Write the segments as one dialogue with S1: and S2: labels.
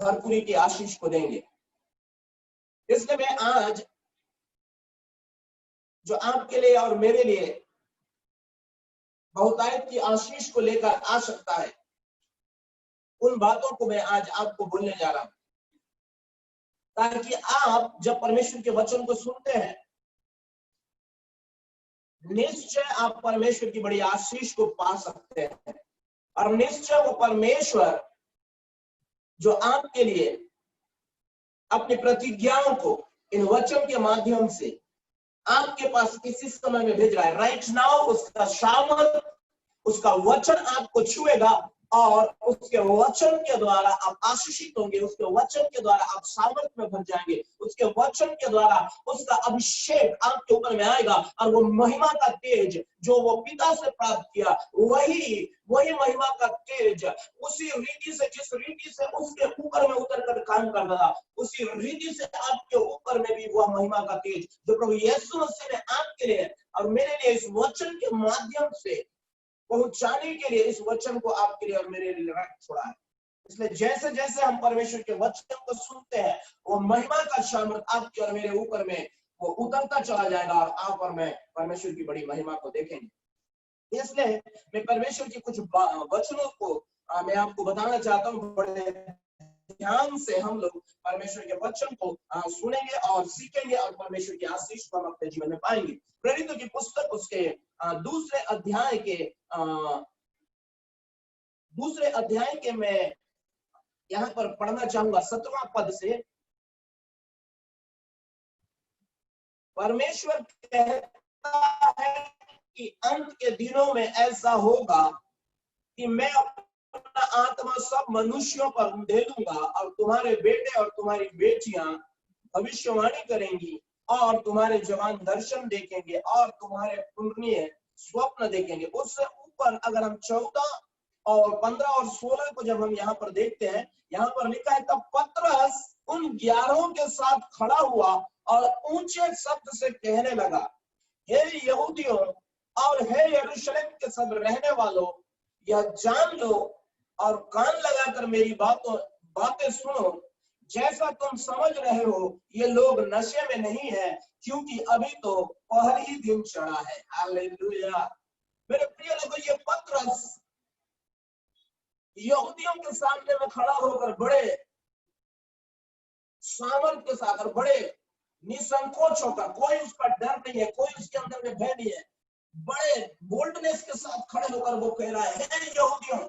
S1: भरपूरी की आशीष को देंगे। इसलिए मैं आज जो आपके लिए और मेरे लिए बहुतायत की आशीष को लेकर आ सकता है, उन बातों को मैं आज आपको बोलने जा रहा हूं, ताकि आप जब परमेश्वर के वचन को सुनते हैं, निश्चय आप परमेश्वर की बड़ी आशीष को पा सकते हैं। और निश्चय वो परमेश्वर जो आपके लिए अपनी प्रतिज्ञाओं को इन वचन के माध्यम से आपके पास इसी समय में भेज रहा है, राइट नाउ, उसका सामर्थ, उसका वचन आपको छुएगा और उसके वचन के द्वारा आप आशीषित होंगे, उसके वचन के द्वारा आप सामर्थ में भर जाएंगे, उसके वचन के द्वारा उसका अभिषेक आपके ऊपर में आएगा और वो महिमा का तेज जो वो पिता से प्राप्त किया, वही महिमा का तेज उसी रीति से, जिस रीति से उसके ऊपर में उतर कर काम कर रहा, उसी रीति से आपके ऊपर में भी वह महिमा का तेज जो प्रभु यीशु मसीह ने आपके लिए और मेरे लिए इस वचन के माध्यम से पहुंचाने के लिए इस वचन को आपके लिए और मेरे लिए रख छोड़ा है। इसलिए जैसे जैसे हम परमेश्वर के वचन को सुनते हैं, वो महिमा का सामर्थ आपके और मेरे ऊपर में वो उतरता चला जाएगा और आप और मैं परमेश्वर की बड़ी महिमा को देखेंगे। इसलिए मैं परमेश्वर की कुछ वचनों को मैं आपको बताना चाहता हूँ। बड़े ध्यान से हम लोग परमेश्वर के वचन को सुनेंगे और सीखेंगे और परमेश्वर की आशीष को हम अपने जीवन में पाएंगे। प्रेरितों की पुस्तक उसके दूसरे अध्याय के मैं यहाँ पर पढ़ना चाहूंगा 17वां पद से। परमेश्वर कहता है कि अंत के दिनों में ऐसा होगा कि मैं अपना आत्मा सब मनुष्यों पर दे दूंगा और तुम्हारे बेटे और तुम्हारी बेटियां भविष्यवाणी करेंगी और तुम्हारे जवान दर्शन देखेंगे और तुम्हारे पुण्य स्वप्न देखेंगे। उससे ऊपर अगर हम 14 और 15 और 16 को जब हम यहाँ पर देखते हैं, यहाँ पर लिखा है, तब पतरस उन 11 के साथ खड़ा हुआ और ऊंचे शब्द से कहने लगा, हे यहूदियों और हे यरूशलेम के सब रहने वालों, यह जान लो और कान लगाकर मेरी बातें सुनो। जैसा तुम समझ रहे हो, ये लोग नशे में नहीं है, क्योंकि अभी तो पहला ही दिन चढ़ा है। हालेलुया। मेरे प्रिय लोगों, ये पतरस यहूदियों के सामने में खड़ा होकर बड़े सामर्थ के साथ और बड़े निसंकोच होकर, कोई उसका डर नहीं है, कोई उसके अंदर में भय नहीं है, बड़े बोल्डनेस के साथ खड़े होकर वो कह रहा है, हे यहूदियों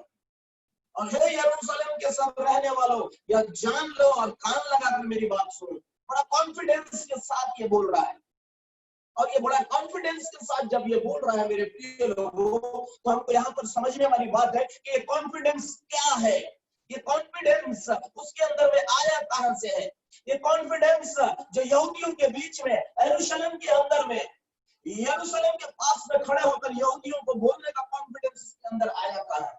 S1: और हे यरूशलेम के सब रहने वालों, यह जान लो और कान लगाकर मेरी बात सुनो। बड़ा कॉन्फिडेंस के साथ ये बोल रहा है। और ये बड़ा कॉन्फिडेंस के साथ जब ये बोल रहा है मेरे प्रिय लोगों, तो हमको यहाँ पर समझने वाली बात है कि ये कॉन्फिडेंस क्या है। ये कॉन्फिडेंस उसके अंदर में आया कहां से है? ये कॉन्फिडेंस जो यहूदियों के बीच में, यरूशलेम के अंदर में, यरूशलेम के पास में खड़े होकर यहूदियों को बोलने का कॉन्फिडेंस के अंदर आया कहां?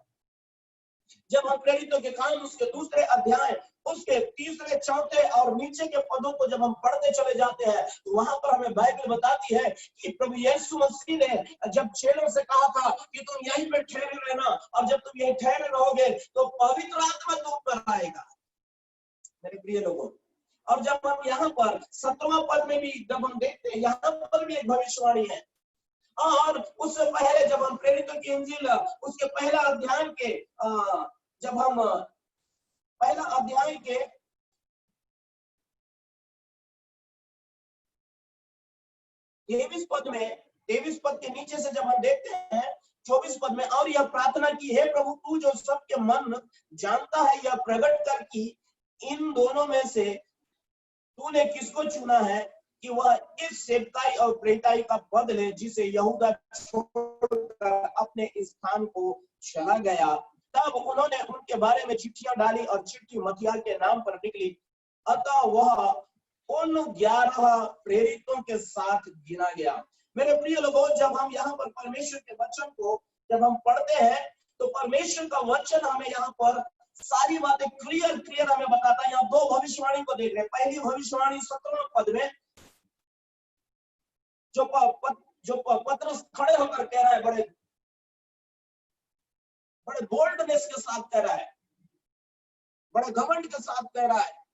S1: जब हम प्रेरितों के काम उसके दूसरे अध्याय उसके तीसरे, चौथे और नीचे के पदों को जब हम पढ़ते चले जाते हैं, तो वहां पर हमें बाइबल बताती है कि प्रभु यीशु मसीह ने जब चेलों से कहा था कि तुम यहीं पे ठहरे रहना, और जब तुम यहीं ठहरे रहोगे तो पवित्र आत्मा तुम पर आएगा। मेरे प्रिय लोगों, और जब हम यहाँ पर 17वां पद में भी जब हम देखते हैं, यहाँ पर भी एक भविष्यवाणी है। और उससे पहले जब हम प्रेरितों की इंजील उसके पहला अध्याय के जब हम पहला अध्याय के 23 पद में, 23 पद के नीचे से जब हम देखते हैं 24 पद में, और यह प्रार्थना की, हे प्रभु तू जो सबके मन जानता है, यह प्रकट कर कि इन दोनों में से तूने किसको चुना है कि वह इस सेवकाई और प्रेरिताई का पद ले जिसे यहूदा छोड़कर अपने स्थान को चला गया। तब उन्होंने उनके बारे में चिट्ठियां डाली और चिट्ठी मत्तियाह के नाम पर निकली। अतः वह उन 11 प्रेरितों के साथ गिना गया। मेरे प्रिय लोगों, जब हम यहाँ पर परमेश्वर के वचन को जब हम पढ़ते हैं, तो परमेश्वर का वचन हमें यहाँ पर सारी बातें क्लियर हमें बताता है। यहाँ 2 भविष्यवाणी को देख रहे हैं। पहली भविष्यवाणी 17वें पद में जो पतरस खड़े होकर कह रहा है, बड़े बोल्डनेस के साथ कह रहा है, बड़े घमंड के साथ कह रहा है।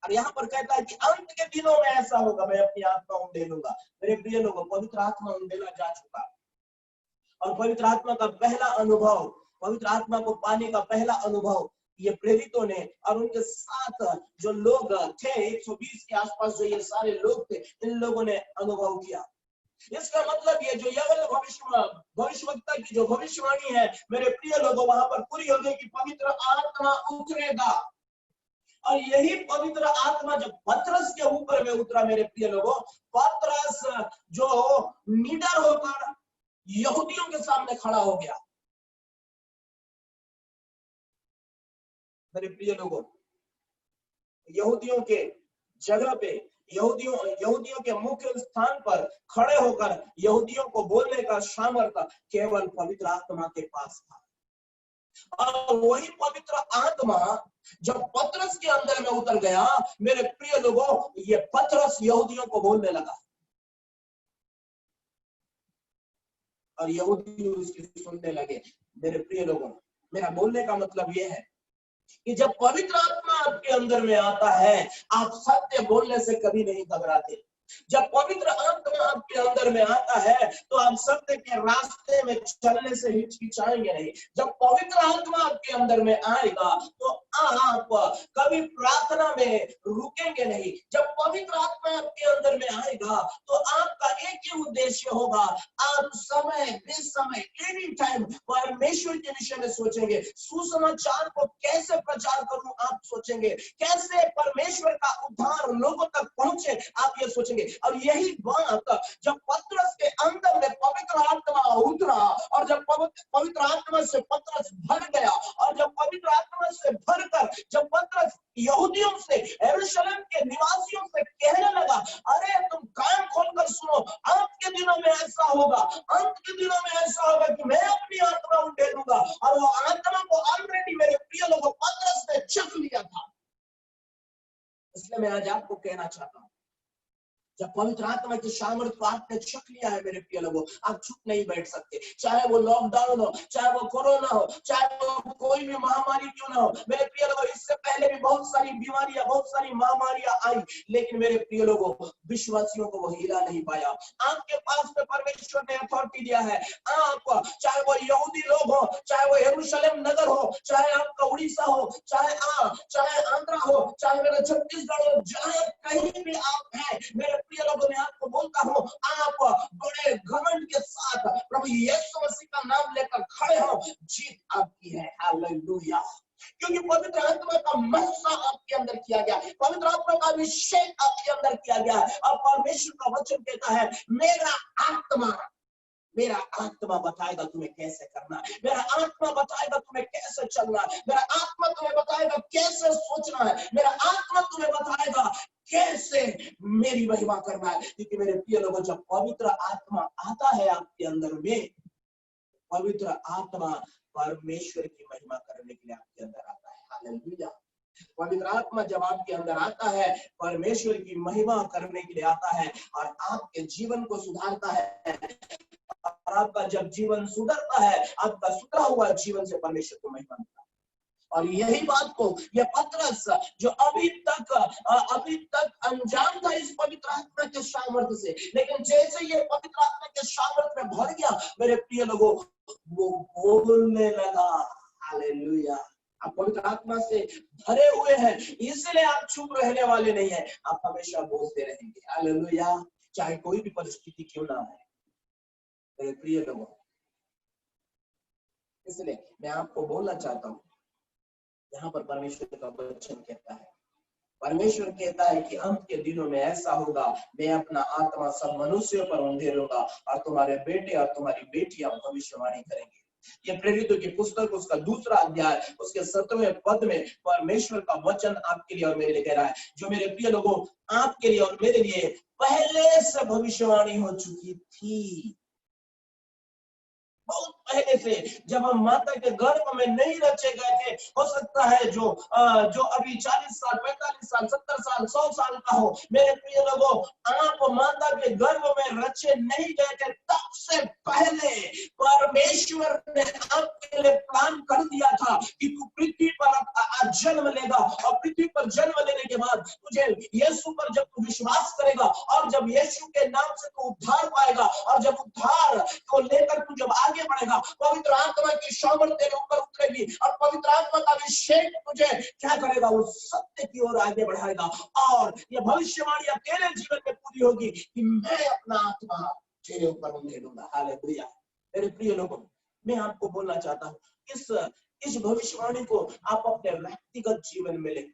S1: और यहाँ पर कहता है कि अंत के दिनों में ऐसा होगा, मैं अपनी आत्मा उंडेलूंगा। मेरे प्रिय लोगों, पवित्र आत्मा उंडेला जा चुका, और पवित्र आत्मा का पहला अनुभव, पवित्र आत्मा को पाने का पहला अनुभव ये प्रेरितों ने और उनके साथ जो लोग थे 120 के आसपास जो ये सारे लोग थे, इन लोगों ने अनुभव किया। इसका मतलब ये जो यवल भविष्यवक्ता की जो भविष्यवाणी है मेरे प्रिय लोगों, वहां पर पूरी होगी कि पवित्र आत्मा उतरेगा। और यही पवित्र आत्मा जब पतरस के ऊपर में उतरा मेरे प्रिय लोगों, पतरस जो निडर होकर यहूदियों के सामने खड़ा हो गया। मेरे प्रिय लोगों, यहूदियों के जगह पे, यहूदियों के मुख्य स्थान पर खड़े होकर यहूदियों को बोलने का सामर्थ्य केवल पवित्र आत्मा के पास था। और वही पवित्र आत्मा जब पतरस के अंदर में उतर गया मेरे प्रिय लोगों, ये पतरस यहूदियों को बोलने लगा और यहूदी उसकी सुनने लगे। मेरे प्रिय लोगों, मेरा बोलने का मतलब यह है कि जब पवित्र आत्मा आपके अंदर में आता है, आप सत्य बोलने से कभी नहीं घबराते। जब पवित्र आत्मा आपके अंदर में आता है तो आप सत्य के रास्ते में चलने से हिचकिचाएंगे नहीं। जब पवित्र आत्मा आपके अंदर में आएगा तो आप कभी प्रार्थना में रुकेंगे नहीं। जब पवित्र आत्मा आपके अंदर में आएगा तो आपका एक ही उद्देश्य होगा, आप समय बेसमय एनी टाइम परमेश्वर के विषय में सोचेंगे। सुसमाचार को कैसे प्रचार करूं आप सोचेंगे, कैसे परमेश्वर का उद्धार लोगों तक पहुंचे आप ये सोचेंगे। और यही बात जब पतरस के अंदर में पवित्र आत्मा उतरा और जब पवित्र आत्मा से पतरस भर गया और जब पवित्र आत्मा से भरकर जब पतरस यहूदियों से, यरूशलेम के निवासियों से कहने लगा, अरे तुम कान खोलकर सुनो, अंत के दिनों में ऐसा होगा, अंत के दिनों में ऐसा होगा कि मैं अपनी आत्मा उंडेलूंगा। और वो आत्मा को ऑलरेडी मेरे प्रिय लोगों पतरस ने चख लिया था। इसलिए मैं आज आपको कहना चाहता हूं, जब पवित्र आत्मा की सामर्थ्य को आपने चख लिया है मेरे प्रिय लोगों, आप चुप नहीं बैठ सकते। चाहे वो लॉकडाउन हो, चाहे वो कोरोना हो, चाहे वो कोई भी महामारी क्यों ना हो। मेरे प्रिय लोगों, इससे पहले भी बहुत सारी बीमारियां, बहुत सारी महामारियां आई, लेकिन मेरे प्रिय लोगों विश्वासियों को वो हिला नहीं पाया। आपके पास में परमेश्वर ने अथॉरिटी दिया है। आप चाहे वो यहूदी लोग हो, चाहे वो यरूशलेम नगर हो, चाहे आपका उड़ीसा हो, चाहे आंध्रा हो, चाहे मेरा छत्तीसगढ़ हो, चाहे कहीं भी आप हैं मेरे प्रिय लोगों, मैं आपको बोलता हूं, आप बड़े घमंड के साथ प्रभु यीशु मसीह का नाम लेकर खड़े हो, जीत आपकी है। हालेलुया। क्योंकि पवित्र आत्मा का महसा आपके अंदर किया गया, पवित्र आत्मा का अभिषेक आपके अंदर किया गया है। और परमेश्वर का वचन कहता है, मेरा आत्मा बताएगा तुम्हें कैसे करना है, मेरा आत्मा बताएगा तुम्हें कैसे चलना है, मेरा आत्मा तुम्हें बताएगा कैसे सोचना है, मेरा आत्मा तुम्हें बताएगा कैसे मेरी महिमा करना है। क्योंकि मेरे प्रिय लोगों, जब पवित्र आत्मा आता है आपके अंदर में, पवित्र आत्मा परमेश्वर की महिमा करने के लिए आपके अंदर आता है। हालेलुया। पवित्र आत्मा जब आपके अंदर आता है, परमेश्वर की महिमा करने के लिए आता है और आपके जीवन को सुधारता है। और आपका जब जीवन सुधरता है, आपका सुधरा हुआ जीवन से परमेश्वर को महिमा मिलता है। और यही बात को ये पतरस जो अभी तक अनजान था इस पवित्र आत्मा के सामर्थ्य से, लेकिन जैसे ये पवित्र आत्मा के सामर्थ्य में भर गया मेरे प्रिय लोगों, वो बोलने लगा। हालेलुया। आप पवित्र आत्मा से भरे हुए हैं, इसलिए आप चुप रहने वाले नहीं है, आप हमेशा बोलते रहेंगे। हालेलुया। चाहे कोई भी परिस्थिति क्यों ना आए मेरे प्रिय लोगों। इसलिए मैं आपको बोलना चाहता हूं, यहाँ पर परमेश्वर का वचन कहता है, परमेश्वर कहता है कि अंत के दिनों में ऐसा होगा, मैं अपना आत्मा सब मनुष्यों पर उंडेलूंगा और तुम्हारे बेटे और तुम्हारी बेटियां भविष्यवाणी करेंगे। ये प्रेरितों की पुस्तक उसका 2 अध्याय उसके 7वें पद में परमेश्वर का वचन आपके लिए और मेरे लिए कह रहा है, जो मेरे प्रिय लोगों आपके लिए और मेरे लिए पहले से भविष्यवाणी हो चुकी थी, बहुत पहले से, जब हम माता के गर्भ में नहीं रचे गए थे, हो सकता है जो अभी 40 साल, 45 साल, 70 साल, 100 साल का हो, मेरे प्रिय लोगों, आप माता के गर्भ में रचे नहीं गए थे, तब से पहले परमेश्वर ने आपके लिए प्लान कर दिया था कि तू पृथ्वी पर जन्म लेगा, और पृथ्वी पर जन्म लेने के बाद तुझे यीशु पर जब तू विश्वास करेगा, और जब यीशु के नाम से तू उद्धार पाएगा, और जब उद्धार को लेकर तू जब आगे बढ़ेगा, पवित्र आत्मा की सामर्थ तेरे ऊपर उतरेगी, और पवित्र आत्मा का अभिषेक तुझे क्या करेगा, वो सत्य की ओर आगे बढ़ाएगा, और ये भविष्यवाणी तेरे जीवन में पूरी होगी कि मैं अपना आत्मा तेरे ऊपर उंडेलूंगा। हालेलुया। मेरे प्रिय लोगों, मैं आपको बोलना चाहता हूँ, इस भविष्यवाणी को आप अपने व्यक्तिगत जीवन में लें,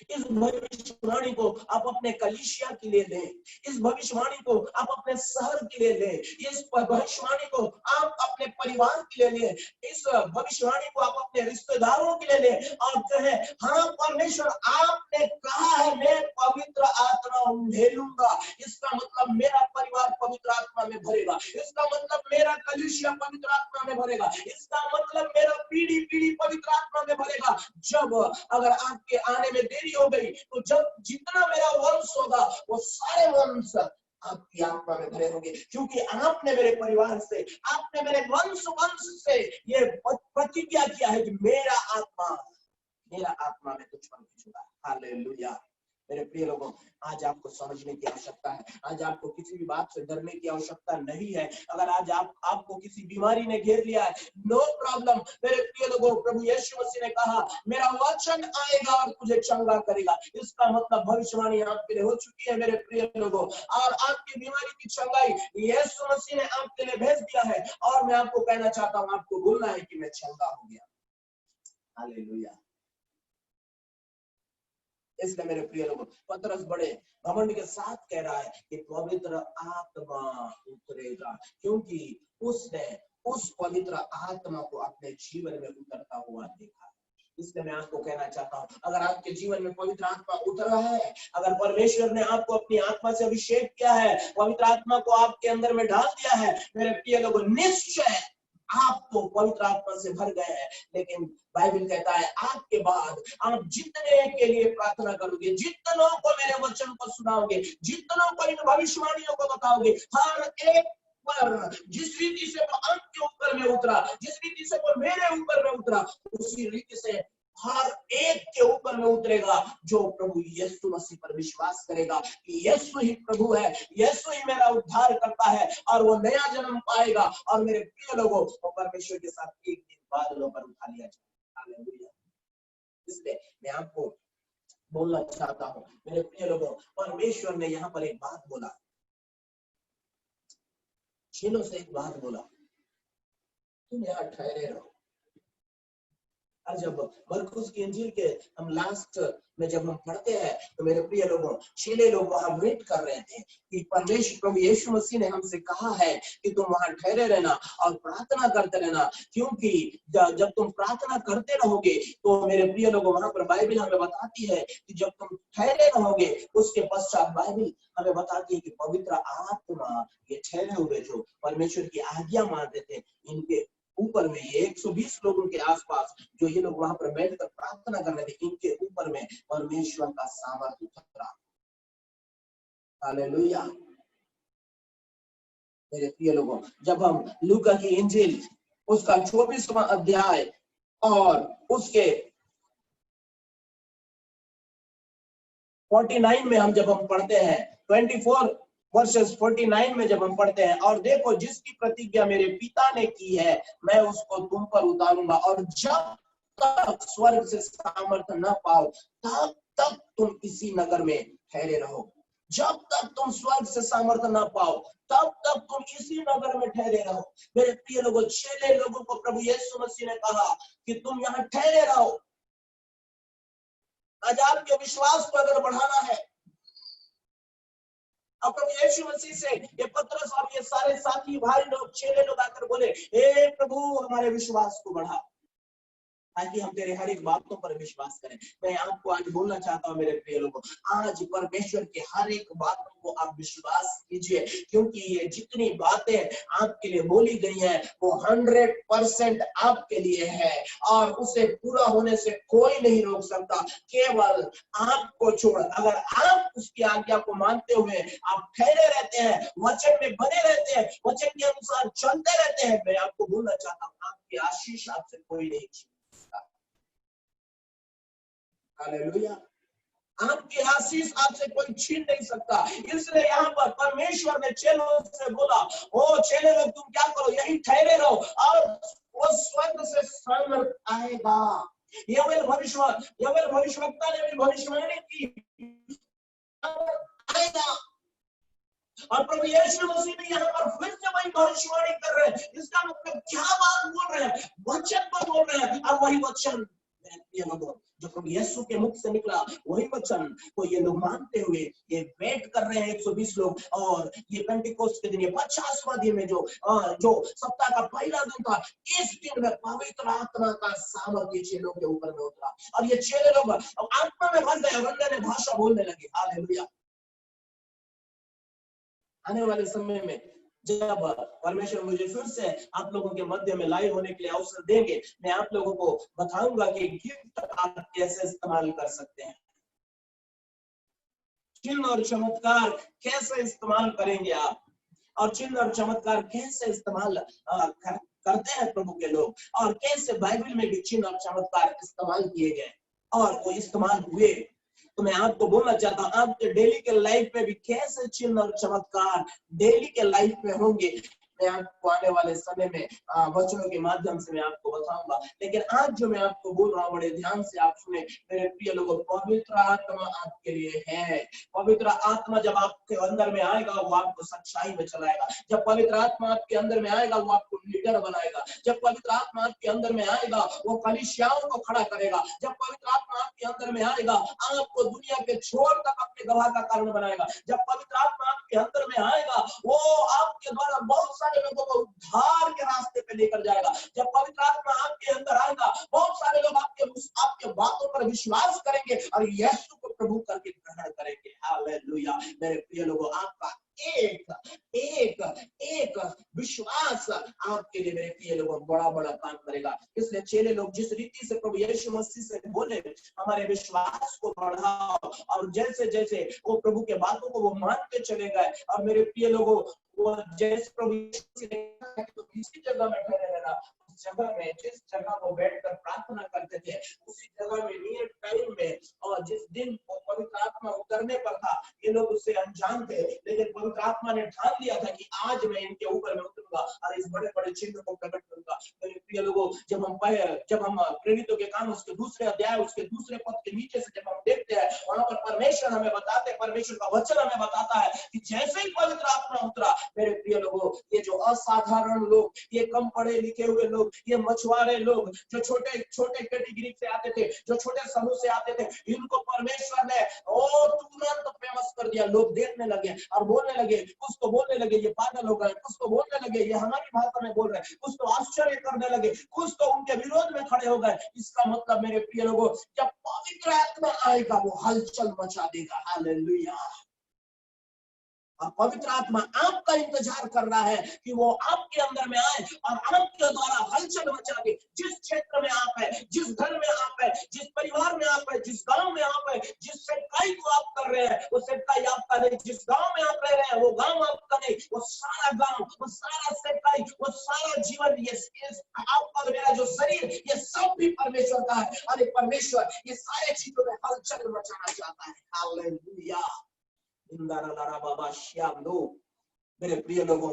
S1: इस भविष्यवाणी को आप अपने कलीसिया के लिए लें, इस भविष्यवाणी को आप अपने शहर के लिए लें, इस भविष्यवाणी को आप अपने परिवार के लिए लें, इस भविष्यवाणी को आप अपने रिश्तेदारों के लिए लें, और कहें, हाँ परमेश्वर आपने कहा है मैं पवित्र आत्मा उंडेलूंगा, इसका मतलब मेरा परिवार पवित्र आत्मा में भरेगा, इसका मतलब मेरा कलीसिया पवित्र आत्मा में भरेगा, इसका मतलब मेरा पीढ़ी पीढ़ी पवित्र आत्मा में भरेगा। जब अगर आपके आने में देरी हो गई, तो जब जितना मेरा वंश होगा, वो सारे वंश आपकी आत्मा में भरे होंगे, क्योंकि आपने मेरे परिवार से, आपने मेरे वंश से ये प्रतिज्ञा किया है कि मेरा आत्मा में तुझ पर भेजूंगा। हालेलुया। मेरे प्रिय लोगों, आज आपको समझने की आवश्यकता है, आज आपको किसी भी बात से डरने की आवश्यकता नहीं है। अगर आज आपको किसी बीमारी ने घेर लिया है, नो प्रॉब्लम। मेरे प्रिय लोगों, प्रभु यीशु मसीह ने कहा, मेरा वचन आएगा और तुझे चंगा करेगा, इसका मतलब भविष्यवाणी आपके लिए हो चुकी है मेरे प्रिय लोगों, और आपकी बीमारी की चंगाई यीशु मसीह ने आपके लिए भेज दिया है, और मैं आपको कहना चाहता हूँ, आपको बोलना है कि मैं चंगा हो गया। हालेलुया। इसलिए मेरे प्रिय लोगों, पतरस बड़े घमंड के साथ कह रहा है कि पवित्र आत्मा उतरेगा, क्योंकि उसने उस पवित्र आत्मा को अपने जीवन में उतरता हुआ देखा। इसलिए मैं आपको कहना चाहता हूँ, अगर आपके जीवन में पवित्र आत्मा उतर रहा है, अगर परमेश्वर ने आपको अपनी आत्मा से अभिषेक किया है, पवित्र आत्मा को आपके अंदर में डाल दिया है, मेरे प्रिय लोगों, निश्चय आप तो पवित्र आत्मा से भर गए हैं, लेकिन बाइबल कहता है आपके बाद आप जितने के लिए प्रार्थना करोगे, जितनों को मेरे वचन को सुनाओगे, जितनों को इन भविष्यवाणियों को बताओगे, हर एक पर जिस रीति से वो आपके ऊपर में उतरा, जिस रीति से वो मेरे ऊपर में उतरा, उसी रीति से हर एक के ऊपर में उतरेगा जो प्रभु यीशु मसीह पर विश्वास करेगा कि यीशु ही प्रभु है, यीशु ही मेरा उद्धार करता है, और वो नया जन्म पाएगा, और मेरे प्रिय लोगों को परमेश्वर के साथ एक दिन बादलों पर उठा लिया जाएगा। हालेलुया। इसलिए मैं आपको बोलना चाहता हूँ, मेरे प्रिय लोगों, परमेश्वर ने यहाँ पर एक बात बोला, चेलों से एक बात बोला, तुम यहाँ ठहरे रहो। और जब मरकुस की इंजील के हम लास्ट में जब हम पढ़ते हैं, तो मेरे प्रिय लोगों, चेले लोग वहां वेट कर रहे थे कि परमेश्वर प्रभु यीशु मसीह ने हमसे कहा है कि तुम वहां ठहरे रहना और प्रार्थना करते रहना, क्योंकि जब तुम प्रार्थना करते रहोगे, तो मेरे प्रिय लोगों, वहां पर बाइबल हमें बताती है कि जब तुम ठहरे रहोगे, उसके पश्चात बाइबल हमें बताती है कि पवित्र आत्मा, ये ठहरे हुए जो परमेश्वर की आज्ञा मानते थे, इनके ऊपर में, ये 120 लोगों के आसपास जो ये लोग वहां पर बैठकर प्रार्थना कर रहे थे, इनके ऊपर में परमेश्वर का सामर्थ्य उतरा। हालेलुया। मेरे प्रिय लोगों, जब हम लूका की इंजील उसका 24वां अध्याय और उसके 49 में जब हम पढ़ते हैं, 24 वर्सेस 49 में जब हम पढ़ते हैं, और देखो जिसकी प्रतिज्ञा मेरे पिता ने की है, मैं उसको तुम पर उतारूंगा, और जब तक स्वर्ग से सामर्थ्य न पाओ, तब तक तुम इसी नगर में ठहरे रहो। जब तक तुम स्वर्ग से सामर्थ्य न पाओ, तब तक तुम इसी नगर में ठहरे रहो। मेरे प्रिय लोगों, चेले लोगों को प्रभु यीशु मसीह ने कहा कि तुम यहाँ ठहरे रहो। आज आपके विश्वास को अगर बढ़ाना है, अब प्रभु यीशु मसीह से ये पतरस और ये सारे साथी भाई लोग, चेले लोग आकर बोले, हे प्रभु हमारे विश्वास को बढ़ा। ताकि हम तेरे हर एक बातों पर विश्वास करें। मैं आपको आज बोलना चाहता हूँ मेरे प्रिय लोगों, आज परमेश्वर की हर एक बातों को आप विश्वास कीजिए, क्योंकि ये जितनी बातें आपके लिए बोली गई है वो 100% आपके लिए है और उसे पूरा होने से कोई नहीं रोक सकता, केवल आपको छोड़। अगर आप उसकी आज्ञा को मानते हुए आप ठहरे रहते हैं, वचन में बने रहते हैं, वचन के अनुसार चलते रहते हैं, मैं आपको बोलना चाहता हूँ आपकी आशीष आपसे कोई नहीं छीन सकता। हालेलुया। आपकी आशीष आपसे कोई छीन नहीं सकता। इसलिए यहाँ पर परमेश्वर ने चेलों से बोला, ओ चेले लोग तुम क्या करो, यही ठहरे रहो और वो स्वर्ग से सामर्थ आएगा। यवेल भविष्यवक्ता ने भी भविष्यवाणी की, आएगा। और प्रभु यीशु मसीह भी यहाँ पर फिर से वही भविष्यवाणी कर रहे हैं। इसका मतलब क्या बात बोल रहे हैं, वचन पर बोल रहे हैं, और वही वचन जो प्रभु यीशु के मुख से निकला, वही वचन को ये लोग मानते हुए ये वेट कर रहे हैं 120 लोग। और ये पेंटिकोस्ट के दिन, ये 50वां दिन में जो सप्ताह का पहला दिन था, इस दिन में पवित्र आत्मा का सामर्थ्य चेलों के ऊपर में उतरा और ये चेले लोग आत्मा में भर गए, अन्य भाषा बोलने लगे। हालेलुया। आने वाले समय में जब परमेश्वर मुझे फिर से आप लोगों के मध्य में लाइव होने के लिए अवसर देंगे, मैं आप लोगों को बताऊंगा कि गिफ्ट आप कैसे इस्तेमाल कर सकते हैं, चिन्ह और चमत्कार कैसे इस्तेमाल करेंगे आप, और चिन्ह और चमत्कार कैसे इस्तेमाल करते हैं प्रभु के लोग, और कैसे बाइबल में भी चिन्ह और चमत्कार इस्तेमाल किए गए और वो इस्तेमाल हुए। तो मैं आपको बोलना चाहता हूँ आपके डेली के लाइफ में भी कैसे चिन्ह और चमत्कार डेली के लाइफ में होंगे, मैं आपको आने वाले समय में वचनों के माध्यम से मैं आपको बताऊंगा। लेकिन आज जो मैं आपको बोल रहा हूँ, बड़े ध्यान से आप सुने मेरे प्रिय लोगों, पवित्र आत्मा आपके लिए है। पवित्र आत्मा जब आपके अंदर में आएगा वो आपको सच्चाई में चलाएगा। जब पवित्र आत्मा आपके अंदर में आएगा वो आपको लीडर बनाएगा। जब पवित्र आत्मा आपके अंदर में आएगा वो कलीसियाओं को खड़ा करेगा। जब पवित्र आत्मा आपके अंदर में आएगा आपको दुनिया के छोर तक अपने गवाह का कारण बनाएगा। जब पवित्र आत्मा आपके अंदर में आएगा वो आपके द्वारा बहुत सारे लोगों को उद्धार के रास्ते पे लेकर जाएगा। जब पवित्र आत्मा आपके अंदर आएगा बहुत सारे लोग आपके बातों पर विश्वास करेंगे और यीशु को प्रभु करके ग्रहण करेंगे। हालेलुया। मेरे प्रिय लोगों, आपका एक एक एक विश्वास आपके लिए मेरे प्रिय लोगों बड़ा बड़ा काम करेगा। इसलिए चेले लोग जिस रीति से प्रभु यीशु मसीह से बोले, हमारे विश्वास को बढ़ाओ, और जैसे जैसे वो प्रभु के बातों को वो मानते चले गए, और मेरे प्रिय लोगों वो जैसे प्रभु यीशु ने तो किसी जगह में ठहरे रहना, उस जगह में जिस जगह वो बैठकर प्रार्थना करते थे उसी जगह में नियर टाइम में, और जिस दिन वो पवित्र आत्मा उतरने पर था ये लोग उससे अनजान थे, लेकिन पवित्र आत्मा ने ठान लिया था कि आज मैं इनके ऊपर में उतरूंगा और इस बड़े बड़े चिन्ह को प्रकट करूंगा। मेरे प्रिय लोगों, जब हम प्रेरितों के काम उसके दूसरे अध्याय उसके दूसरे पद के नीचे से जब हम देखते हैं, वहां पर परमेश्वर हमें बताते हैं, परमेश्वर का वचन हमें बताता है कि जैसे ही पवित्र आत्मा उतरा, मेरे प्रिय लोगों, ये जो असाधारण लोग, ये कम पढ़े लिखे हुए लोग, ये मछुआरे लोग जो छोटे छोटे कैटेगरी से आते थे, जो छोटे समूह से आते थे, इनको परमेश्वर ने तुरंत फेमस कर दिया। लोग देखने लगे और बोलने लगे, कुछ तो बोलने लगे ये पागल हो गए, कुछ तो बोलने लगे ये हमारी भाषा में बोल रहे हैं, कुछ तो आश्चर्य करने लगे, कुछ तो उनके विरोध में खड़े हो गए। इसका मतलब मेरे प्रिय लोगों, जब पवित्र आत्मा आएगा वो हलचल मचा देगा। हालेलुया। पवित्र आत्मा आपका इंतजार कर रहा है कि वो आपके अंदर में आए और आपके द्वारा हलचल मचा दे। जिस क्षेत्र में आप है, जिस घर में आप है, जिस परिवार में आप है, जिस गांव में आप है, जिस सेवकाई को आप कर रहे हैं वो सेवकाई आपका नहीं, जिस गांव में आप रह रहे हैं वो गांव आपका नहीं, वो सारा गांव, वो सारा सेवकाई, वो सारा जीवन, ये आपका मेरा जो शरीर, ये सब भी परमेश्वर का है। और परमेश्वर ये सारे चीजों में हलचल मचाना चाहता है। हालेलुया। मेरे प्रिय लोगों,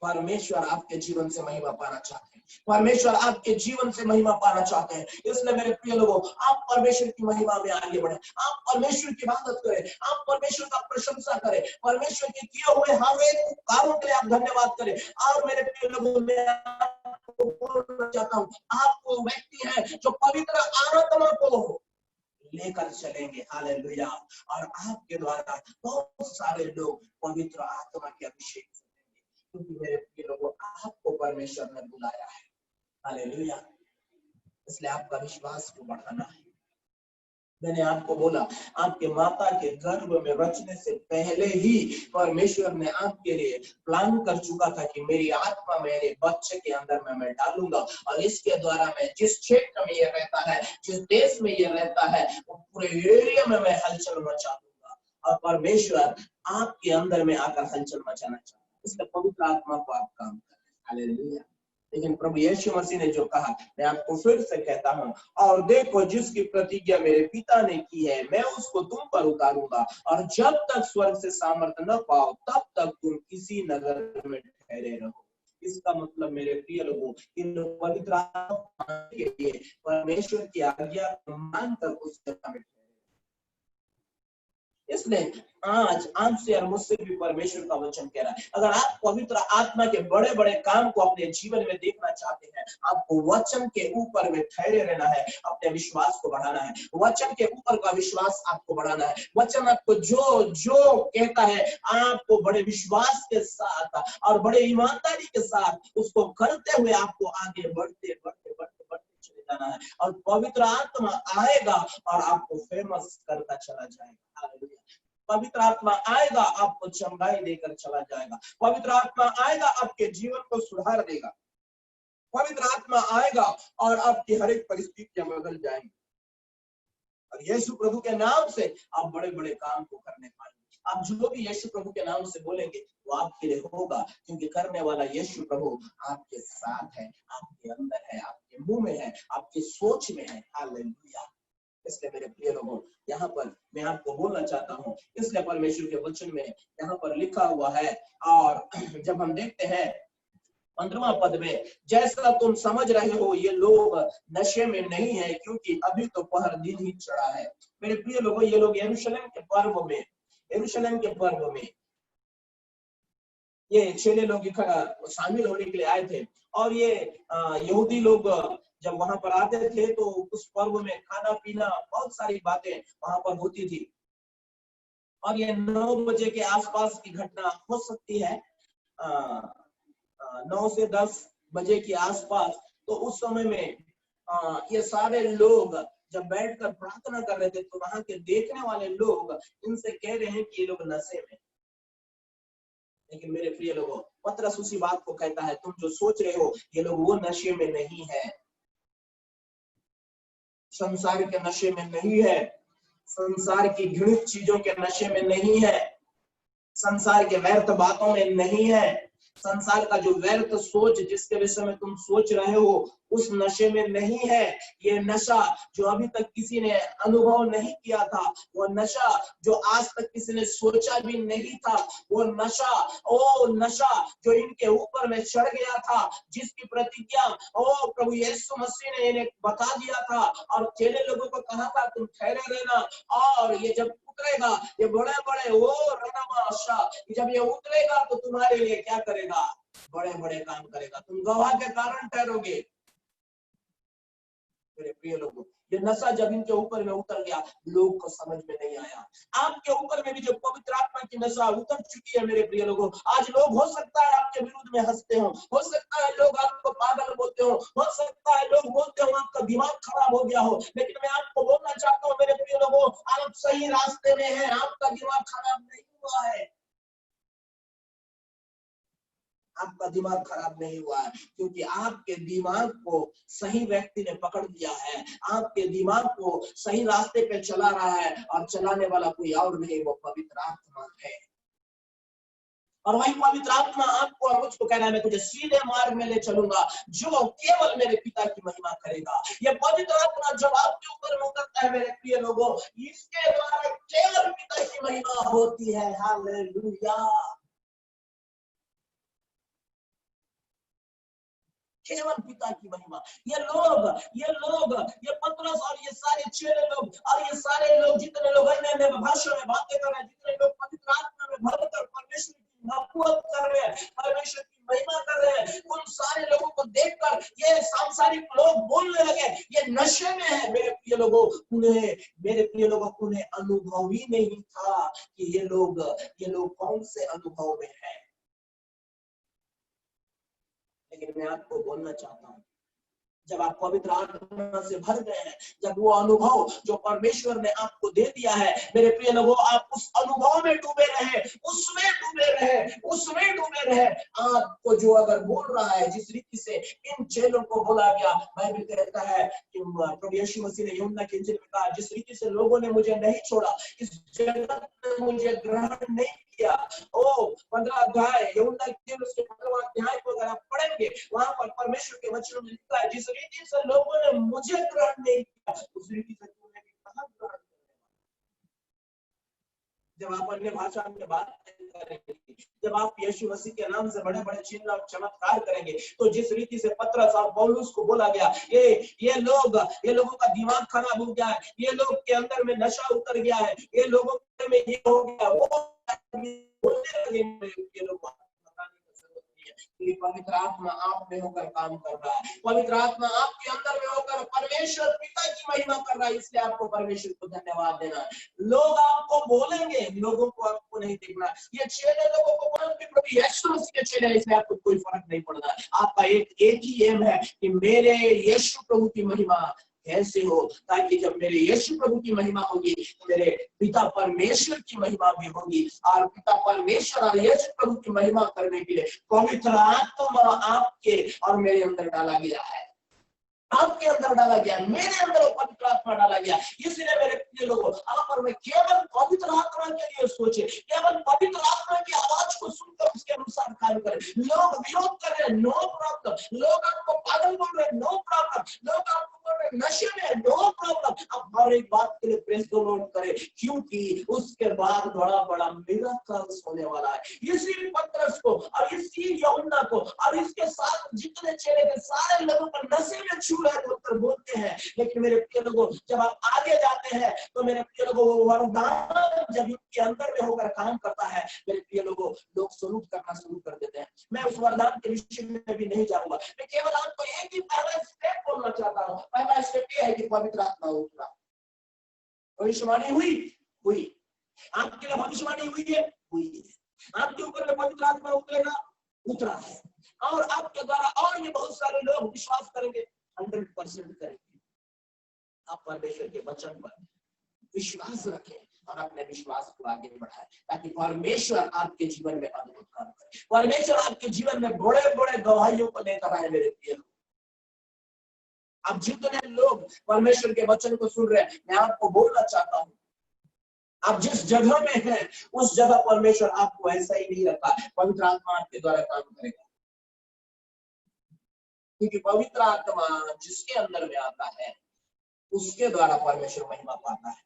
S1: परमेश्वर आपके जीवन से महिमा पाना चाहते हैं, परमेश्वर आपके जीवन से महिमा पाना चाहते हैं। इसलिए मेरे प्रिय लोगों, आप परमेश्वर की महिमा में आगे बढ़े, आप परमेश्वर की इबादत करें, आप परमेश्वर का प्रशंसा करें, परमेश्वर के किए हुए हर एक कार्यों के लिए आप धन्यवाद करें। और मेरे प्रिय लोगों, मैं आपको बोलना चाहता हूँ, आपको व्यक्ति है जो पवित्र आत्मा को लेकर चलेंगे। हालेलुया। और आपके द्वारा बहुत सारे लोग पवित्र आत्मा के अभिषेक से लेंगे, क्योंकि मेरे प्रिय लोगों आपको परमेश्वर ने बुलाया है। हालेलुया। इसलिए आपका विश्वास को बढ़ाना है। मैंने आपको बोला, आपके माता के गर्भ में रचने से पहले ही परमेश्वर ने आपके लिए प्लान कर चुका था कि मेरी आत्मा मेरे बच्चे के अंदर में मैं डालूंगा, और इसके द्वारा मैं जिस क्षेत्र में ये रहता है, जिस देश में ये रहता है, वो पूरे एरिया में मैं हलचल मचा दूंगा। और परमेश्वर आपके अंदर में आकर हलचल मचाना चाहता है, इसलिए पवित्र आत्मा को आप काम करें। हालेलुया। लेकिन प्रभु यीशु मसीह ने जो कहा, मैं आपको फिर से कहता हूं, और देखो जिसकी प्रतिज्ञा मेरे पिता ने की है, मैं उसको तुम पर उतारूंगा, और जब तक स्वर्ग से सामर्थ्य न पाओ तब तक तुम किसी नगर में ठहरे रहो। इसका मतलब मेरे प्रिय लोगों, इन पवित्र आत्मा के लिए परमेश्वर की आज्ञा को मानकर उस जगह में, इसलिए आज आपसे और मुझसे भी परमेश्वर का वचन कह रहा है, अगर आप पवित्र आत्मा के बड़े बड़े काम को अपने जीवन में देखना चाहते हैं, आपको वचन के ऊपर में ठहरे रहना है, अपने विश्वास को बढ़ाना है, वचन के ऊपर का विश्वास आपको बढ़ाना है। वचन आपको जो जो कहता है, आपको बड़े विश्वास के साथ और बड़े ईमानदारी के साथ उसको करते हुए आपको आगे बढ़ते बढ़ते बढ़ते बढ़ते चले जाना है, और पवित्र आत्मा आएगा और आपको फेमस करता चला जाएगा। हालेलुया। पवित्र आत्मा आएगा, आपको चंगाई देकर चला जाएगा। पवित्र आत्मा आएगा, आपके जीवन को सुधार देगा। पवित्र आत्मा आएगा और आपकी हर एक परिस्थितियां बदल जाएंगी, और यीशु प्रभु के नाम से आप बड़े बड़े काम को करने पाएंगे। आप जो भी यीशु प्रभु के नाम से बोलेंगे वो आपके लिए होगा, क्योंकि करने वाला यीशु प्रभु आपके साथ है, आपके अंदर है, आपके मुंह में है, आपकी सोच में है। हालेलुया। इसलिए मेरे प्रिय लोगों, यहाँ पर मैं आपको बोलना चाहता हूँ, इसलिए परमेश्वर के वचन में यहाँ पर लिखा हुआ है, और जब हम देखते हैं 15वां पद में, जैसा तुम समझ रहे हो ये लोग नशे में नहीं है, क्योंकि अभी तो पहर दिन ही चढ़ा है। मेरे प्रिय लोगों, ये लोग यरूशलेम के पर्व में ये चेले लोग शामिल होने के लिए आए थे, और ये यहूदी लोग जब वहां पर आते थे तो उस पर्व में खाना पीना बहुत सारी बातें वहां पर होती थी, और ये 9 बजे के आसपास की घटना हो सकती है, 9 से 10 बजे के आसपास। तो उस समय में ये सारे लोग जब बैठकर प्रार्थना कर रहे थे, तो वहां के देखने वाले लोग इनसे कह रहे हैं कि ये लोग नशे में। लेकिन मेरे प्रिय लोगों, पतरस उसी बात को कहता है, तुम जो सोच रहे हो ये लोग वो नशे में नहीं है, संसार के नशे में नहीं है, संसार की घृणित चीजों के नशे में नहीं है, संसार के व्यर्थ बातों में नहीं है, संसार का जो व्यर्थ सोच जिसके विषय में तुम सोच रहे हो उस नशे में नहीं है। ये नशा जो अभी तक किसी ने अनुभव नहीं किया था, वो नशा जो आज तक किसी ने सोचा भी नहीं था, वो नशा जो इनके ऊपर में चढ़ गया था, जिसकी प्रतिज्ञा प्रभु यीशु मसीह ने इन्हें बता दिया था, और चेले लोगों को कहा था तुम ठहरे रहना, और ये जब उतरेगा, ये बड़े बड़े जब ये उतरेगा तो तुम्हारे लिए क्या करेगा, बड़े बड़े काम करेगा, तुम गवाह के कारण ठहरोगे। मेरे प्रिय लोगों, ये नशा जब इनके ऊपर में उतर गया, लोग को समझ में नहीं आया। आपके ऊपर में भी जो पवित्र आत्मा की नशा उतर चुकी है मेरे प्रिय लोगों, आज लोग हो सकता है आपके विरुद्ध में हंसते हो सकता है लोग आपको पागल बोलते हो सकता है लोग बोलते हो आपका दिमाग खराब हो गया हो, लेकिन मैं आपको बोलना चाहता हूँ मेरे प्रिय लोगों, आप सही रास्ते में हैं, आपका दिमाग खराब नहीं हुआ है, आपका दिमाग खराब नहीं हुआ है, क्योंकि आपके दिमाग को सही व्यक्ति ने पकड़ लिया है, आपके दिमाग को सही रास्ते पे चला रहा है, और चलाने वाला कोई और नहीं, वो पवित्र आत्मा है। और वही पवित्र आत्मा आपको और मुझको कह रहा है, मैं तुझे सीधे मार्ग में ले चलूंगा जो केवल मेरे पिता की महिमा करेगा। ये पवित्र आत्मा जब आपके ऊपर में उतरता है मेरे प्रिय लोगों, इसके द्वारा केवल पिता की महिमा होती है। हालेलुया। केवल पिता की महिमा। ये पतरस और ये सारे चेले लोग और ये सारे लोग, जितने लोग अन्य भाषा में बातें कर रहे हैं, जितने लोग पवित्र आत्मा में भरकर परमेश्वर की नबूवत कर रहे हैं, परमेश्वर की महिमा कर रहे हैं, उन सारे लोगों को देखकर ये सांसारिक लोग बोलने लगे ये नशे में है। मेरे प्रिय लोगों, उन्हें अनुभव ही नहीं था कि ये लोग कौन से अनुभव में है। लेकिन मैं आपको बोलना चाहता हूँ, जब आप पवित्र आत्मा से भर गए हैं, जब वो अनुभव जो परमेश्वर ने आपको दे दिया है, मेरे प्रिय लोगों, आप उस अनुभव में डूबे रहे, उसमें डूबे रहे। आपको जो अगर बोल रहा है, जिस रीति से इन चेलों को बोला गया, बाइबल कहता है कि प्रभु यीशु मसीह ने यूहन्ना की इंजील में कहा, जिस रीति से लोगों ने मुझे नहीं छोड़ा, इस जगत ने मुझे ग्रहण नहीं किया। ओ 15 अध्याय यूहन्ना की इंजील उसके 15वां अध्याय को अगर आप पढ़ेंगे, वहां पर परमेश्वर के वचनों में लिखा है, जिस रीति से लोगों ने मुझे ग्रहण नहीं किया, उस रीति से तूने भी कहां ग्रहण किया। जब आप अन्य भाषा में बात करेंगे, जब आप यीशु मसीह के नाम से बड़े बड़े चिन्ह और चमत्कार करेंगे, तो जिस रीति से पतरस और पौलुस को बोला गया, ये लोगों का दिमाग खराब हो गया है, ये लोग के अंदर में नशा उतर गया है, ये लोगों में ये हो गया, वो बोलने लगे, ये लोग पवित्र आत्मा आप में होकर काम कर रहा है, पवित्र आत्मा आपके अंदर में होकर परमेश्वर पिता की महिमा कर रहा है, इसलिए आपको परमेश्वर को धन्यवाद देना है। लोग आपको बोलेंगे, लोगों को आपको नहीं देखना। ये चेले लोगों को बोलेंगे प्रभु यीशु मसीह के चेले, इसलिए आपको कोई फर्क नहीं पड़ता। आपका एक ही एम है कि मेरे यीशु प्रभु की महिमा कैसे हो, ताकि जब मेरे यीशु प्रभु की महिमा होगी तो मेरे पिता परमेश्वर की महिमा भी होगी। और पिता परमेश्वर और यीशु प्रभु की महिमा करने के लिए पवित्र आत्मा आपके और मेरे अंदर डाला गया है, आपके अंदर डाला गया, मेरे अंदर पवित्र आत्मा डाला गया। इसलिए मेरे प्रिय लोगों, आप और मैं केवल पवित्र आत्मा के लिए सोचे, केवल पवित्र आत्मा की आवाज को सुनकर उसके अनुसार कार्य करें। लोग विरोध कर रहे हैं, नो प्रॉब्लम। लोग आपको पागल बोल रहे हैं, नो प्रॉब्लम। लोग आपको बोल रहे हैं नशे में, नो प्रॉब्लम। आप हर एक बात के लिए प्रेस द लॉर्ड करें, क्योंकि उसके बाद बड़ा बड़ा मिरेकल्स होने वाला है। इसी पतरस को और इसी यूहन्ना को और इसके साथ जितने चेले थे, सारे लोगों पर नशे में बोलते हैं। लेकिन मेरे प्रिय लोगों, जब आप आगे जाते हैं तो मेरे प्रिय लोगों, वो वरदान जब इनके अंदर में होकर काम करता है, मेरे प्रिय लोगों, लोग सलूट करना शुरू कर देते हैं। मैं उस वरदान के विषय में भी नहीं जाऊंगा, मैं केवल आपको एक ही पहला स्टेप बोलना चाहता हूँ। पहला स्टेप ये है कि पवित्र आत्मा उतरा। भविष्यवाणी हुई आपके लिए, भविष्यवाणी हुई आपके ऊपर में पवित्र आत्मा उतरा है, और आपके द्वारा और ये बहुत सारे लोग विश्वास करेंगे, 100% करेंगे। आप परमेश्वर के वचन पर विश्वास रखें और अपने विश्वास को आगे बढ़ाएं, ताकि परमेश्वर आपके जीवन में अद्भुत काम करे, परमेश्वर आपके जीवन में बड़े बड़े गवाहियों को लेकर आए। मेरे प्रिय लोग, अब जितने लोग परमेश्वर के वचन को सुन रहे हैं, मैं आपको बोलना चाहता हूँ, आप जिस जगह में हैं, उस जगह परमेश्वर आपको ऐसा ही नहीं रखा। पवित्र आत्मा आपके द्वारा काम करेगा, क्योंकि पवित्र आत्मा जिसके अंदर में आता है, उसके द्वारा परमेश्वर महिमा पाता है।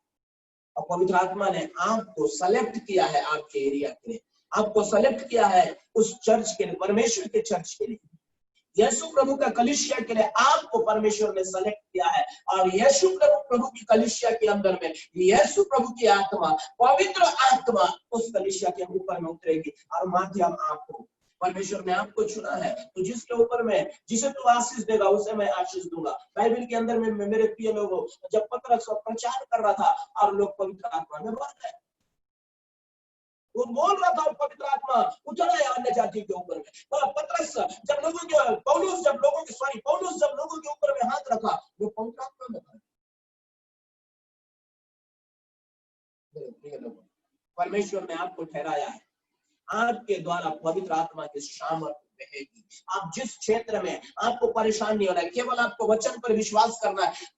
S1: और पवित्र आत्मा ने आपको सेलेक्ट किया है, आपके एरिया के लिए आपको सेलेक्ट किया है, उस चर्च के लिए, परमेश्वर के चर्च के लिए, यीशु प्रभु का कलीसिया के लिए आपको परमेश्वर ने सेलेक्ट किया है। और यीशु प्रभु की कलीसिया के अंदर में यीशु प्रभु की आत्मा, पवित्र आत्मा उस कलीसिया के ऊपर में उतरेगी और माध्यम आपको, परमेश्वर ने आपको चुना है, तो जिसके ऊपर में जिसे तू आशीष देगा उसे मैं आशीष दूंगा। बाइबल के अंदर में मेरे प्रिय लोगों, जब पतरस प्रचार कर रहा था और लोग पवित्र आत्मा में भर गए, वो बोल रहा था पवित्र आत्मा उतरा है अन्य जाति के ऊपर में। पतरस जब लोगों के पौलुस जब लोगों के ऊपर में हाथ रखा, वो पवित्र आत्मा में भर गए। परमेश्वर ने आपको ठहराया है, आपके द्वारा पवित्र आत्मा की सामर्थ्य रहेगी। आप जिस क्षेत्र में आपको परेशानी हो रहा है, केवल आपको वचन पर विश्वास करना है।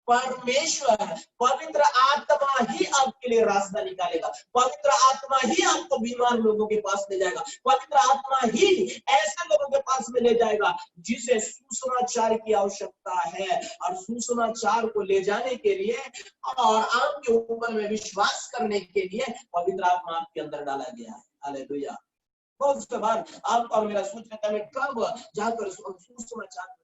S1: परमेश्वर पवित्र आत्मा ही आपके लिए रास्ता निकालेगा, पवित्र आत्मा ही आपको बीमार लोगों के पास ले जाएगा, पवित्र आत्मा ही ऐसे लोगों के पास में ले जाएगा जिसे सुसमाचार की आवश्यकता है। और सुसमाचार को ले जाने के लिए और आपके ऊपर में विश्वास करने के लिए पवित्र आत्मा आपके अंदर डाला गया है। हालेलुया। बहुत बार आपका मेरा सोच रहता है, कब जाकर सुसमाचार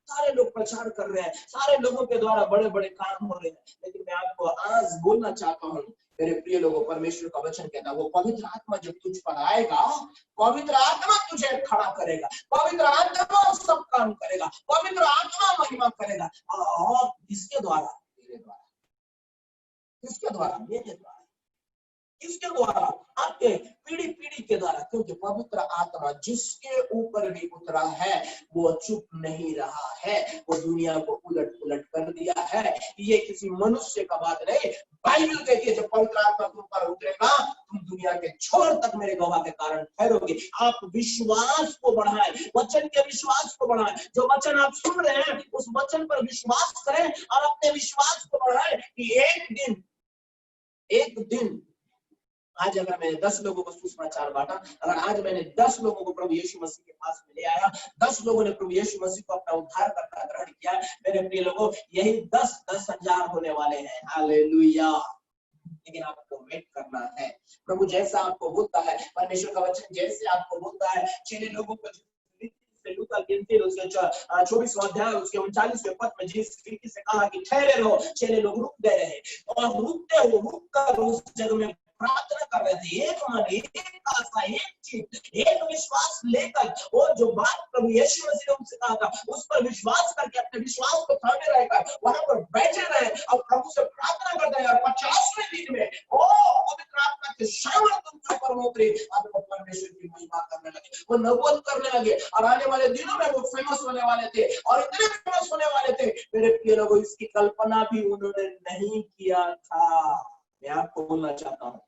S1: सारे लोग प्रचार कर रहे हैं, सारे लोगों के द्वारा बड़े बड़े काम हो रहे हैं, लेकिन मैं आपको आज बोलना चाहता हूँ मेरे प्रिय लोगों, परमेश्वर का वचन कहता है, वो पवित्र आत्मा जब तुझ पर आएगा, पवित्र आत्मा तुझे खड़ा करेगा, पवित्र आत्मा सब काम करेगा, पवित्र आत्मा महिमा करेगा। और किसके द्वारा? तेरे द्वारा। किसके द्वारा? मेरे द्वारा। किसके द्वारा? आपके पीढ़ी पीढ़ी के द्वारा, क्योंकि पवित्र आत्मा जिसके ऊपर भी उतरा है वो चुप नहीं रहा है, वो दुनिया को उलट पुलट कर दिया है। ये किसी मनुष्य का बात नहीं, बाइबल कहती है जब पवित्र आत्मा तुम पर उतरेगा तुम दुनिया के छोर तक मेरे गवाह के कारण ठहरोगे। आप विश्वास को बढ़ाएं, वचन के विश्वास को बढ़ाएं। जो वचन आप सुन रहे हैं उस वचन पर विश्वास करें और अपने विश्वास को बढ़ाएं कि एक दिन आज अगर मैंने 10 लोगों को सुसमाचार बांटा, अगर आज मैंने 10 लोगों को प्रभु यीशु मसीह के पास में ले आया, 10 लोगों ने प्रभु यीशु मसीह को अपना उद्धारकर्ता ग्रहण किया, मेरे प्रिय लोगों, यही 10,000 होने वाले हैं। हालेलुया। लेकिन आपको वेट करना है। प्रभु जैसा आपको बोलता है, परमेश्वर का वचन जैसे आपको बोलता है, चेले लोगों को लूका गिनती उसके 24वां अध्याय उसके 39वें पद में जिस रीति से कहा कि ठहरे रहो, चेले लोग रुक गए रहे और रुक कर उस जगह में प्रार्थना कर रहे थे। एक मन, एक आशा, एक चीज, एक विश्वास लेकर, और जो बात प्रभु यीशु मसीह ने उनसे कहा था उस पर विश्वास करके अपने विश्वास को थामे रहकर वहां पर बैठे रहे और प्रभु से प्रार्थना करते हैं। और 50वें दिन में पवित्र आत्मा की सामर्थ उनके ऊपर उतरी और वो परमेश्वर की महिमा करने लगे, वो नबूवत करने लगे और आने वाले दिनों में वो फेमस होने वाले थे और इतने फेमस होने वाले थे, मेरे प्रिय लोगों, इसकी कल्पना भी उन्होंने नहीं किया था। मैं आपको बोलना चाहता हूँ,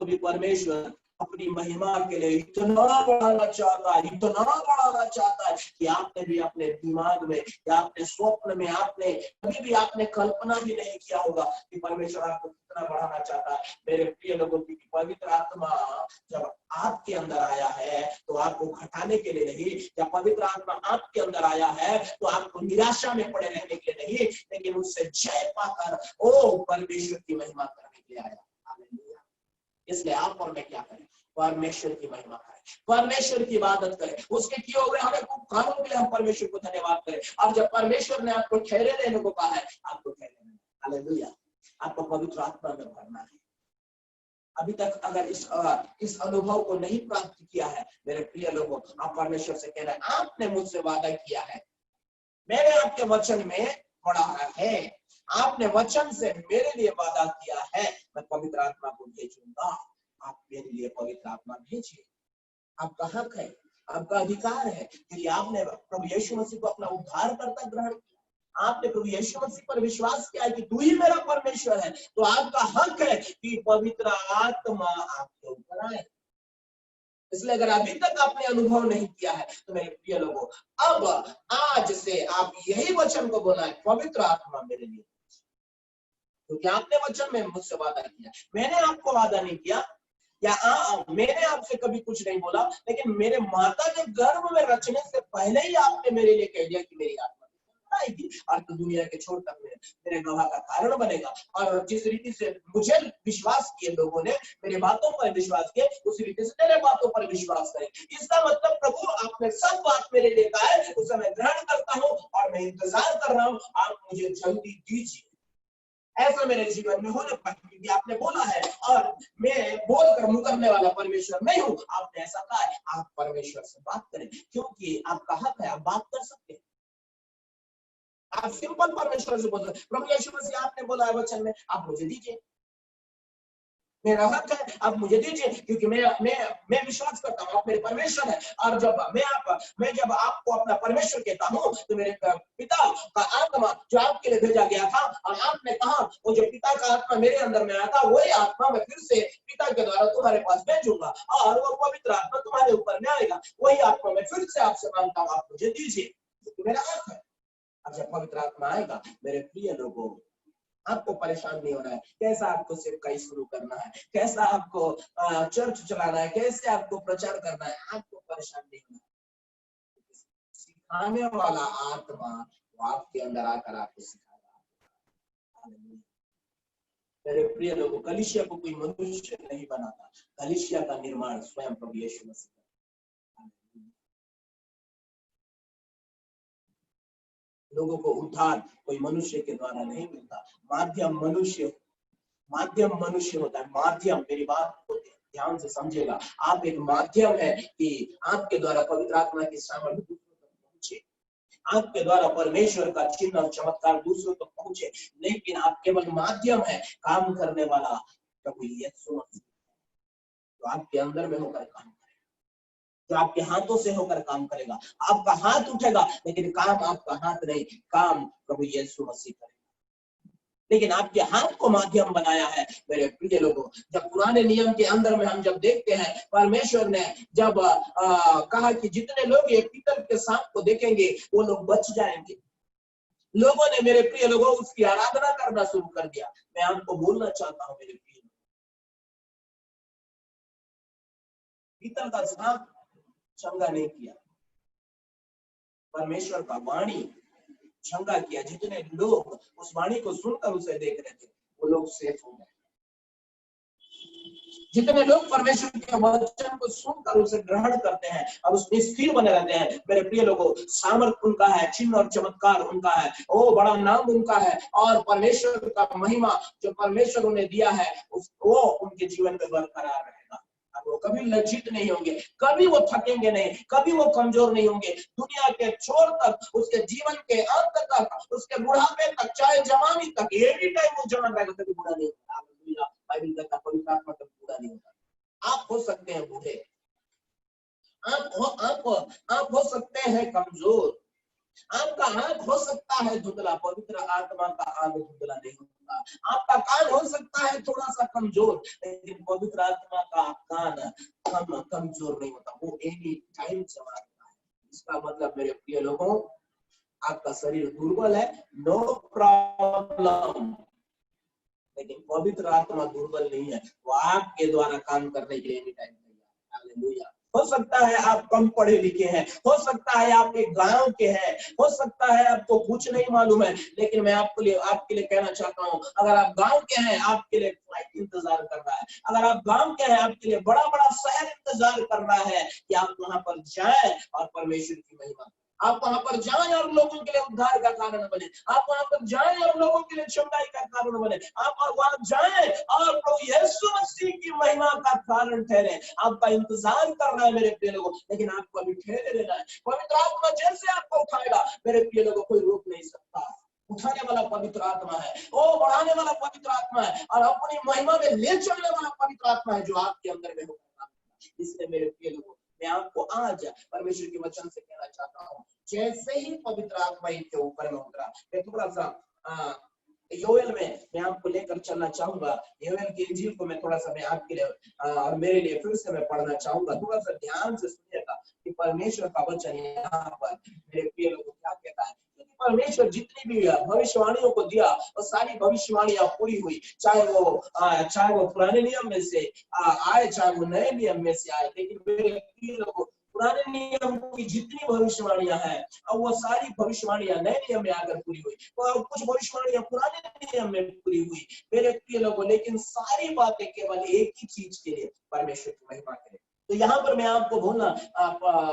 S1: तो भी परमेश्वर अपनी महिमा के लिए इतना बढ़ाना चाहता है, इतना बढ़ाना चाहता है कि आपने भी अपने दिमाग में या अपने स्वप्न में आपने कभी भी आपने कल्पना भी नहीं किया होगा कि परमेश्वर आपको कितना बढ़ाना चाहता है। मेरे प्रिय लोगों की पवित्र आत्मा जब आपके अंदर आया है तो आपको घटाने के लिए नहीं, या पवित्र आत्मा आपके अंदर आया है तो आपको निराशा में पड़े रहने के लिए नहीं, लेकिन उससे जय पाकर परमेश्वर की महिमा करने के लिए आया। इसलिए आप और मैं क्या करें? परमेश्वर की महिमा करें, परमेश्वर की इबादत करें, उसके किए हुए हमें कामों के लिए हम परमेश्वर को धन्यवाद करें। और जब परमेश्वर ने आपको ठहरे रहने को कहा है, आपको ठहरे रहना। हालेलुया। आपको पवित्र आत्मा में भरना है। अभी तक अगर इस अनुभव को नहीं प्राप्त किया है, मेरे प्रिय लोगों, आप परमेश्वर से कह रहे हैं, आपने मुझसे वादा किया है, मैंने आपके वचन में पढ़ा है, आपने वचन से मेरे लिए वादा किया है, मैं पवित्र आत्मा को भेजूंगा। आप मेरे लिए पवित्र आत्मा भेजिए। आपका हक है, आपका अधिकार है, क्योंकि आपने प्रभु यीशु मसीह को अपना उद्धारकर्ता ग्रहण किया, आपने प्रभु यीशु मसीह पर विश्वास किया कि तू ही मेरा परमेश्वर है, तो आपका हक है कि पवित्र आत्मा आपके ऊपर आए। इसलिए अगर अभी तक आपने अनुभव नहीं किया है तो मेरे प्रिय लोगों, अब आज से आप यही वचन को बोला है, पवित्र आत्मा मेरे लिए, क्योंकि आपने वचन में मुझसे वादा किया। मैंने आपको वादा नहीं किया या मैंने आपसे कभी कुछ नहीं बोला, लेकिन मेरे माता के गर्भ में रचने से पहले ही आपने मेरे लिए कह दिया कि मेरी आत्मा आएगी और तो दुनिया के छोर तक में मेरे गवाह का कारण बनेगा। और जिस रीति से मुझे विश्वास किए लोगों ने, मेरे बातों पर विश्वास किए, उसी रीति से तेरे बातों पर विश्वास करें। इसका मतलब प्रभु आपने सब बात मेरे लिए कहा है, उसे मैं ग्रहण करता हूँ और मैं इंतजार कर रहा हूँ, आप मुझे जल्दी दीजिए। ऐसा मेरे जीवन में होने पाए, क्योंकि आपने बोला है और मैं बोलकर मुकरने वाला परमेश्वर नहीं हूँ। आपने ऐसा कहा है, आप परमेश्वर से बात करें, क्योंकि आपका हक है, आप बात कर सकते हैं। आप सिंपल परमेश्वर से बोल सकते। प्रभु यीशु मसीह आपने बोला है वचन में, आप मुझे दीजिए, मेरा हक है, आप मुझे दीजिए, क्योंकि मैं विश्वास करता हूँ आप मेरे परमेश्वर है। और जब मैं जब आपको अपना परमेश्वर कहता हूँ तो मेरे पिता का आत्मा जो आपके लिए भेजा गया था, और आपने कहा वो जो पिता का आत्मा मेरे अंदर में आया था, वही आत्मा मैं फिर से पिता के द्वारा तुम्हारे पास भेजूंगा और वो पवित्र आत्मा तुम्हारे ऊपर में आएगा। वही आत्मा मैं फिर से आपसे मांगता हूँ, आप मुझे दीजिए, क्योंकि मेरा हक है। अब जब पवित्र आत्मा आएगा, मेरे प्रिय लोगों, आपको परेशान नहीं होना है कैसा आपको सेवकाई शुरू करना है, कैसा आपको चर्च चलाना है, कैसे आपको प्रचार करना है, आपको परेशान नहीं होना है। सिखाने वाला आत्मा वो आपके अंदर आकर आपको सिखाएगा। मेरे प्रिय लोगों, कलीसिया को कोई मनुष्य नहीं बनाता, कलीसिया का निर्माण स्वयं प्रभु यीशु मसीह। लोगों को उद्धार कोई मनुष्य के द्वारा नहीं मिलता, माध्यम मनुष्य होता है। माध्यम, मेरी बात को ध्यान से समझेगा, आप एक माध्यम है कि आपके द्वारा पवित्र आत्मा की सामर्थ्य दूसरों तक पहुंचे, आपके द्वारा परमेश्वर का चिन्ह और चमत्कार दूसरों तक पहुंचे, लेकिन आप केवल माध्यम है, काम करने वाला प्रभु यीशु मसीह जो आपके अंदर में होकर काम करेगा, जो आपके हाथों से होकर काम करेगा। आपका हाथ उठेगा लेकिन काम आपका हाथ नहीं, काम प्रभु यीशु मसीह करेगा। लेकिन आपके हाथ को माध्यम बनाया है मेरे प्रिय लोगों। जब पुराने नियम के अंदर में हम जब देखते हैं, परमेश्वर ने जब कहा कि जितने लोग ये पीतल के सांप को देखेंगे वो लोग बच जाएंगे, लोगों ने मेरे प्रिय लोगों उसकी आराधना करना शुरू कर दिया। मैं आपको बोलना चाहता हूं मेरे प्रिय, पीतल का सांप चंगा नहीं किया, परमेश्वर का वाणी चंगा किया। जितने लोग उस वाणी को सुनकर उसे देख रहे थे वो लोग सेफ हो गए। जितने लोग परमेश्वर के वचन को सुनकर उसे ग्रहण करते हैं और उसमें स्थिर बने रहते हैं, मेरे प्रिय लोगों, सामर्थ उनका है, चिन्ह और चमत्कार उनका है, ओ बड़ा नाम उनका है, और परमेश्वर का महिमा जो परमेश्वर उन्हें दिया है वो उनके जीवन में बरकरार रहेगा। वो कभी लज्जित नहीं होंगे, कभी वो थकेंगे नहीं, कभी वो कमजोर नहीं होंगे। दुनिया के छोर तक, उसके जीवन के अंत तक, उसके बुढ़ापे तक, चाहे जवानी तक, एनी टाइम वो जवान रहेगा, कभी बुढ़ा नहीं होगा। बाइबल कहता है पवित्र आत्मा कभी बुढ़ा नहीं होगा। आप हो सकते हैं बूढ़े, आप हो सकते हैं कमजोर, आपका आंख हो सकता है धुंधला, पवित्र आत्मा का आंख धुंधला नहीं होता। आपका कान हो सकता है थोड़ा सा कमजोर, लेकिन पवित्र आत्मा का कान कमजोर नहीं होता, वो एनी टाइम चलाता है। इसका मतलब मेरे प्रिय लोगों, आपका शरीर दुर्बल है, नो प्रॉब्लम, लेकिन पवित्र आत्मा दुर्बल नहीं है, वो आपके द्वारा काम करने के लिए एनी टाइम तैयार। हालेलुया। हो सकता है आप कम पढ़े लिखे हैं, हो सकता है आप एक गांव के हैं, हो सकता है आपको कुछ नहीं मालूम है, लेकिन मैं आपके लिए कहना चाहता हूं, अगर आप गांव के हैं आपके लिए फ्लाइट इंतजार कर रहा है, अगर आप गांव के हैं आपके लिए बड़ा बड़ा शहर इंतजार कर रहा है कि आप वहां पर जाएं और परमेश्वर की महिमा, आप वहां पर जाएं और लोगों के लिए उद्धार का कारण बने, आप वहां पर जाएं और लोगों के लिए चंगाई का कारण बने, आप वहां जाएं और प्रभु यीशु मसीह की महिमा का कारण ठहरे। आपका इंतजार कर रहा है मेरे प्रिय लोगों, लेकिन आपको अभी ठहरे रहना है। पवित्र आत्मा जैसे आपको उठाएगा मेरे प्रिय लोगों, कोई रोक नहीं सकता। उठाने वाला पवित्र आत्मा है, वो बढ़ाने वाला पवित्र आत्मा है, और अपनी महिमा में ले चलने वाला पवित्र आत्मा है जो आपके अंदर में होगा। इसलिए मेरे प्रिय लोगों, मैं आपको आज परमेश्वर के वचन से कहना चाहता हूँ, जैसे ही पवित्र आत्मा इनके ऊपर में उतरा, मैं थोड़ा सा योएल में मैं आपको लेकर चलना चाहूंगा। योएल की इंजील को मैं थोड़ा सा मैं आपके लिए और मेरे लिए फिर से मैं पढ़ना चाहूंगा। थोड़ा सा ध्यान से सुनिएगा कि परमेश्वर का वचन यहाँ पर मेरे प्रिय लोगों क्या कहता है। परमेश्वर जितनी भी भविष्यवाणियों को दिया वो सारी भविष्यवाणियां पूरी हुई, चाहे वो पुराने नियम में से आए, चाहे वो नए नियम में से आए। लेकिन मेरे प्रिय लोगों, पुराने नियम की जितनी भविष्यवाणियां हैं अब वो सारी भविष्यवाणियां नए नियम में आकर पूरी हुई, और कुछ भविष्यवाणियां पुराने नियम में पूरी हुई मेरे प्रिय लोगों, लेकिन सारी बातें केवल एक ही चीज के लिए, परमेश्वर की महिमा के लिए। तो यहाँ पर मैं आपको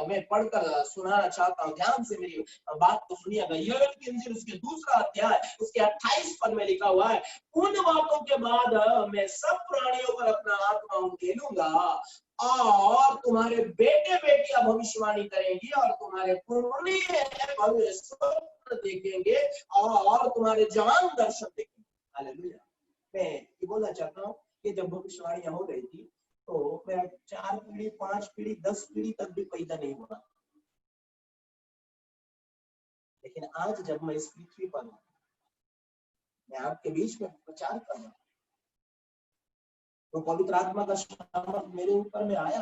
S1: मैं पढ़कर सुनाना चाहता हूँ, ध्यान से मेरी बात को सुनिएगा। योएल की इंजील उसके दूसरा अध्याय उसके 28 पद में लिखा हुआ है, उन बातों के बाद मैं सब प्राणियों पर अपना आत्मा उंडेलूंगा और तुम्हारे बेटे बेटियां भविष्यवाणी करेंगी और तुम्हारे पुण्य भविष्य देखेंगे और तुम्हारे जवान दर्शन देखेंगे। हालेलुया। मैं ये बोलना चाहता हूँ कि जब भविष्यवाणियां हो रही थी तो मैं 4 पीढ़ी 5 पीढ़ी 10 पीढ़ी तक भी पैदा नहीं हुआ, लेकिन आज जब मैं इस पृथ्वी पर हूं, मैं आपके बीच में प्रचार कर रहा हूं, तो पवित्र आत्मा का सामर्थ मेरे ऊपर में आया।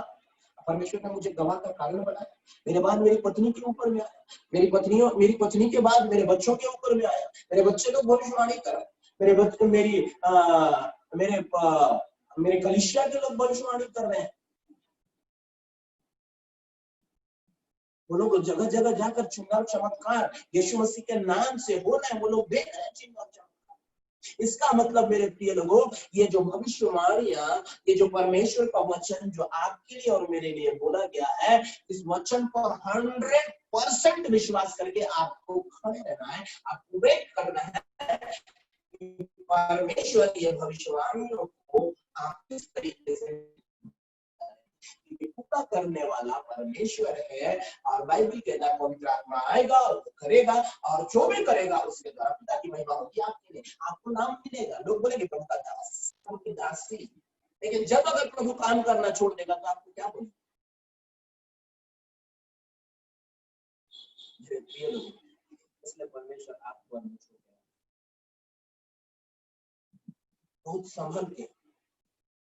S1: परमेश्वर ने मुझे गवाह का कारण बनाया। मेरे बाद मेरी पत्नी के ऊपर में आया, मेरी पत्नी के बाद मेरे बच्चों के ऊपर में आया। मेरे बच्चे लोग भविष्यवाणी कर रहे हैं, मेरे बच्चे मेरे कलीसिया के लोग भविष्यवाणी कर रहे हैं। वो लोग जगह जगह जाकर चिन्ह और चमत्कार यीशु मसीह के नाम से हो रहे हैं, वो लोग देख रहे हैं चिन्ह और चमत्कार। इसका मतलब मेरे प्रिय लोगों, ये जो भविष्यवाणियां, ये जो परमेश्वर का वचन जो आपके लिए और मेरे लिए बोला गया है, इस वचन पर 100% विश्वास करके आपको खड़े रहना है, आपको वेट करना है। परमेश्वर ये भविष्यवाणियों को आप किस तरीके से पूरा करने वाला परमेश्वर है। और बाइबल कहता है पवित्र आत्मा आएगा और करेगा, और जो भी करेगा उसके द्वारा पिता की महिमा होगी आपके लिए। आपको नाम मिलेगा, लोग बोलेंगे प्रभु का दास, आशीष। लेकिन जब अगर प्रभु काम करना छोड़ देगा तो आपको क्या बोले? मेरे प्रिय लोग, इसलिए परमेश्वर आपको नहीं छोड़ेगा। बहुत संभल के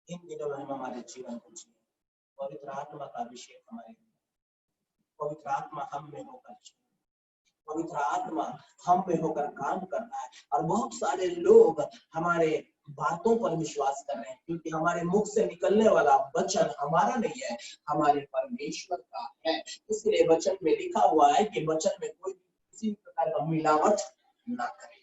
S1: इन दिनों में हम हमारे जीवन को जिए। पवित्र आत्मा का अभिषेक हमारे, पवित्र आत्मा हम में होकर, पवित्र आत्मा हम में होकर काम करना है। और बहुत सारे लोग हमारे बातों पर विश्वास कर रहे हैं, क्योंकि हमारे मुख से निकलने वाला वचन हमारा नहीं है, हमारे परमेश्वर का है। इसलिए वचन में लिखा हुआ है कि वचन में कोई किसी प्रकार का मिलावट ना करे।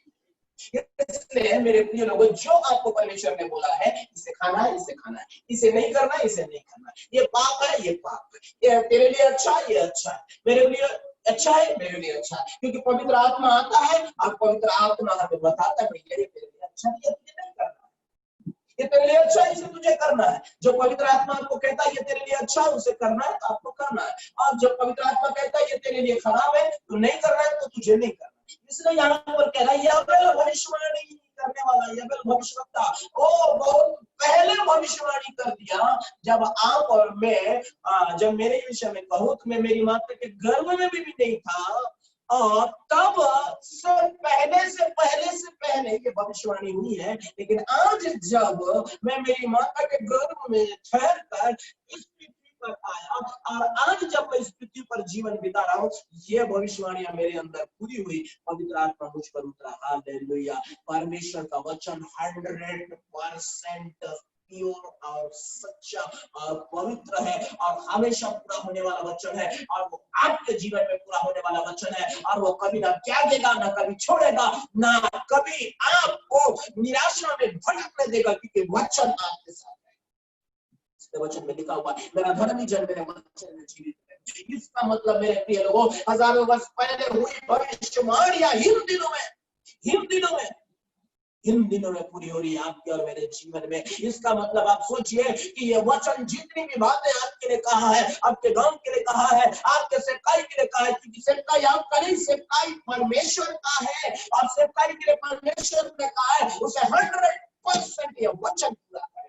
S1: इसलिए मेरे प्रिय लोगों, जो आपको परमेश्वर ने बोला है, इसे खाना है, इसे खाना है, इसे नहीं करना है, इसे नहीं करना है, ये पाप है, ये पाप है, ये तेरे लिए अच्छा है, ये अच्छा है, मेरे लिए अच्छा है, मेरे लिए अच्छा है। क्योंकि पवित्र आत्मा आता है और पवित्र आत्मा हमें बताता है ये तेरे लिए अच्छा नहीं है, तुझे नहीं करना है, ये तेरे लिए अच्छा है, इसे तुझे करना है। जो पवित्र आत्मा आपको कहता है ये तेरे लिए अच्छा है, उसे करना है तो आपको करना है। और जब पवित्र आत्मा कहता है ये तेरे लिए खराब है, तो नहीं करना है, तो तुझे नहीं करना। इसलिए यहाँ पर कह रहा है याबेल भविष्यवाणी करने वाला, याबेल भविष्यवक्ता, ओ बहुत पहले भविष्यवाणी कर दिया। जब आप और मैं जब मेरे विषय में कहूँ तो मैं मेरी माता के गर्भ में भी नहीं था, और तब से पहले ये भविष्यवाणी हुई है। लेकिन आज जब मैं मेरी माता के गर्भ में ठहर कर इस पृथ्वी पर आया, और आज जब मैं इस पृथ्वी पर जीवन बिता रहा हूँ, ये भविष्यवाणियां मेरे अंदर पूरी हुई, पवित्र आत्मा मुझ पर उतरा। हालेलुया। परमेश्वर का वचन 100% प्योर और सच्चा और पवित्र है, और हमेशा पूरा होने वाला वचन है, और वो आपके जीवन में पूरा होने वाला वचन है। और वो कभी ना त्यागेगा, ना कभी छोड़ेगा, ना कभी आपको निराशा में भटकने देगा, क्योंकि वचन आपके साथ है। वचन में लिखा हुआ है, मेरा धर्मी जन मेरे वचन में जीवित है। इसका मतलब मेरे प्रिय लोगों, हजारों वर्ष पहले हुई भविष्यवाणियां इन दिनों में पूरी हो रही है आपके और मेरे जीवन में। इसका मतलब आप सोचिए कि ये वचन जितनी भी बातें आपके लिए कहा है, आपके गांव के लिए कहा है, आपके सेवकाई के लिए कहा है, क्योंकि सेवकाई आपका नहीं, सेवकाई परमेश्वर का है, और सेवकाई के लिए परमेश्वर ने कहा है, उसे 100% ये वचन पूरा करेगा।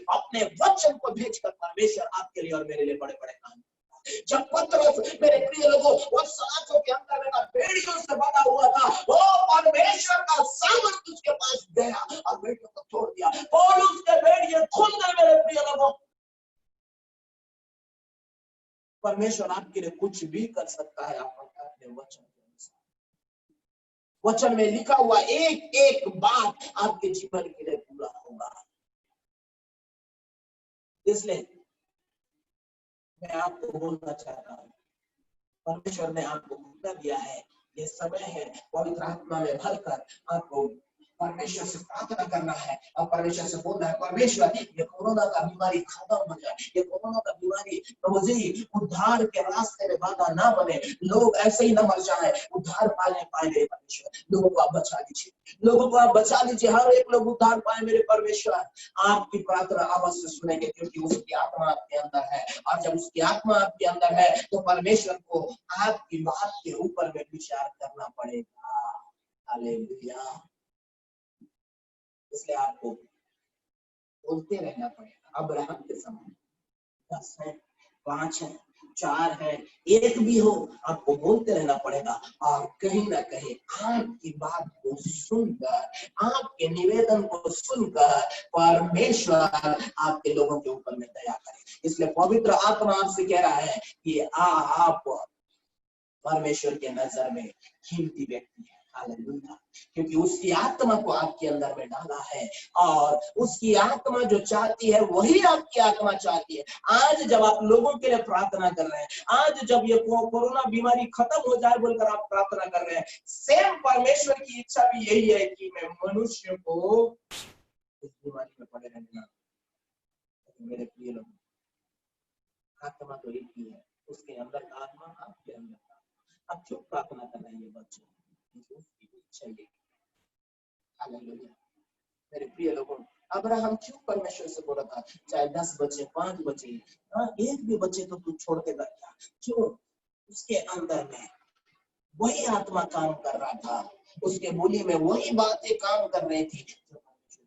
S1: अपने वचन को भेजकर परमेश्वर आपके लिए और मेरे लिए बड़े बड़े काम। जब पतरस, मेरे प्रिय लोगों, वो सलाखों के अंदर में बेड़ियों से बंधा हुआ था, वो परमेश्वर का सामर्थ उसके पास गया और बेड़ियों को तोड़ दिया। पौलुस के बेड़ियां खुल गए। मेरे प्रिय लोगों, परमेश्वर आपके लिए कुछ भी कर सकता है, आप अपने वचन के अनुसार। वचन में लिखा हुआ एक एक बात आपके जीवन के लिए पूरा होगा। इसलिए मैं आपको बोलना चाहता हूँ, परमेश्वर ने आपको मौका दिया है, ये समय है पवित्र आत्मा में भरकर आपको परमेश्वर से प्रार्थना करना है, और परमेश्वर से बोलना है, परमेश्वर ये कोरोना का बीमारी खत्म हो जाए, ये कोरोना का बीमारी प्रभु जी उद्धार के रास्ते में बाधा ना बने, लोग ऐसे ही न मर जाए, उद्धार पाए मेरे परमेश्वर। लोगों को आप बचा लीजिए, लोगों को आप बचा लीजिए, हर एक लोग उद्धार पाए मेरे परमेश्वर। आपकी प्रार्थना अवश्य सुनेंगे, क्योंकि उसकी आत्मा आपके अंदर है, और जब उसकी आत्मा आपके अंदर है तो परमेश्वर को आपकी बात के ऊपर में विचार करना पड़ेगा। हालेलुया। इसलिए आपको बोलते रहना पड़ेगा। अब्राहम के समय 10 है, 5 है, 4 है, 1 भी हो, आपको बोलते रहना पड़ेगा। और कहीं ना कहीं आपकी बात को सुनकर, आपके निवेदन को सुनकर परमेश्वर आपके लोगों के ऊपर में दया करे। इसलिए पवित्र आत्मा आपसे कह रहा है कि आप परमेश्वर के नजर में कीमती व्यक्ति है। हालेलुया। क्योंकि उसकी आत्मा को आपके अंदर में डाला है, और उसकी आत्मा जो चाहती है वही आपकी आत्मा चाहती है। आज जब आप लोगों के लिए प्रार्थना कर रहे हैं, आज जब ये कोरोना बीमारी खत्म हो जाए बोलकर आप प्रार्थना कर रहे हैं, सेम परमेश्वर की इच्छा भी यही है कि मैं मनुष्य को इस बीमारी में पड़े रहने ना। मेरे प्रिय लोग, आत्मा तो एक ही है, उसके अंदर का आत्मा आपके अंदर का। अब क्यों प्रार्थना कर रहे हैं ये बच्चे? उसकी इच्छा ये। हालेलुया। मेरे प्रिय लोगों, अब्राहम क्यों परमेश्वर से बोला था, चाहे 10 बच्चे, 5 बच्चे, 1 भी बच्चे तो तू छोड़ देगा क्या? क्यों? उसके अंदर में वही आत्मा काम कर रहा था, उसके बोली में वही बातें काम कर रही थी जो परमेश्वर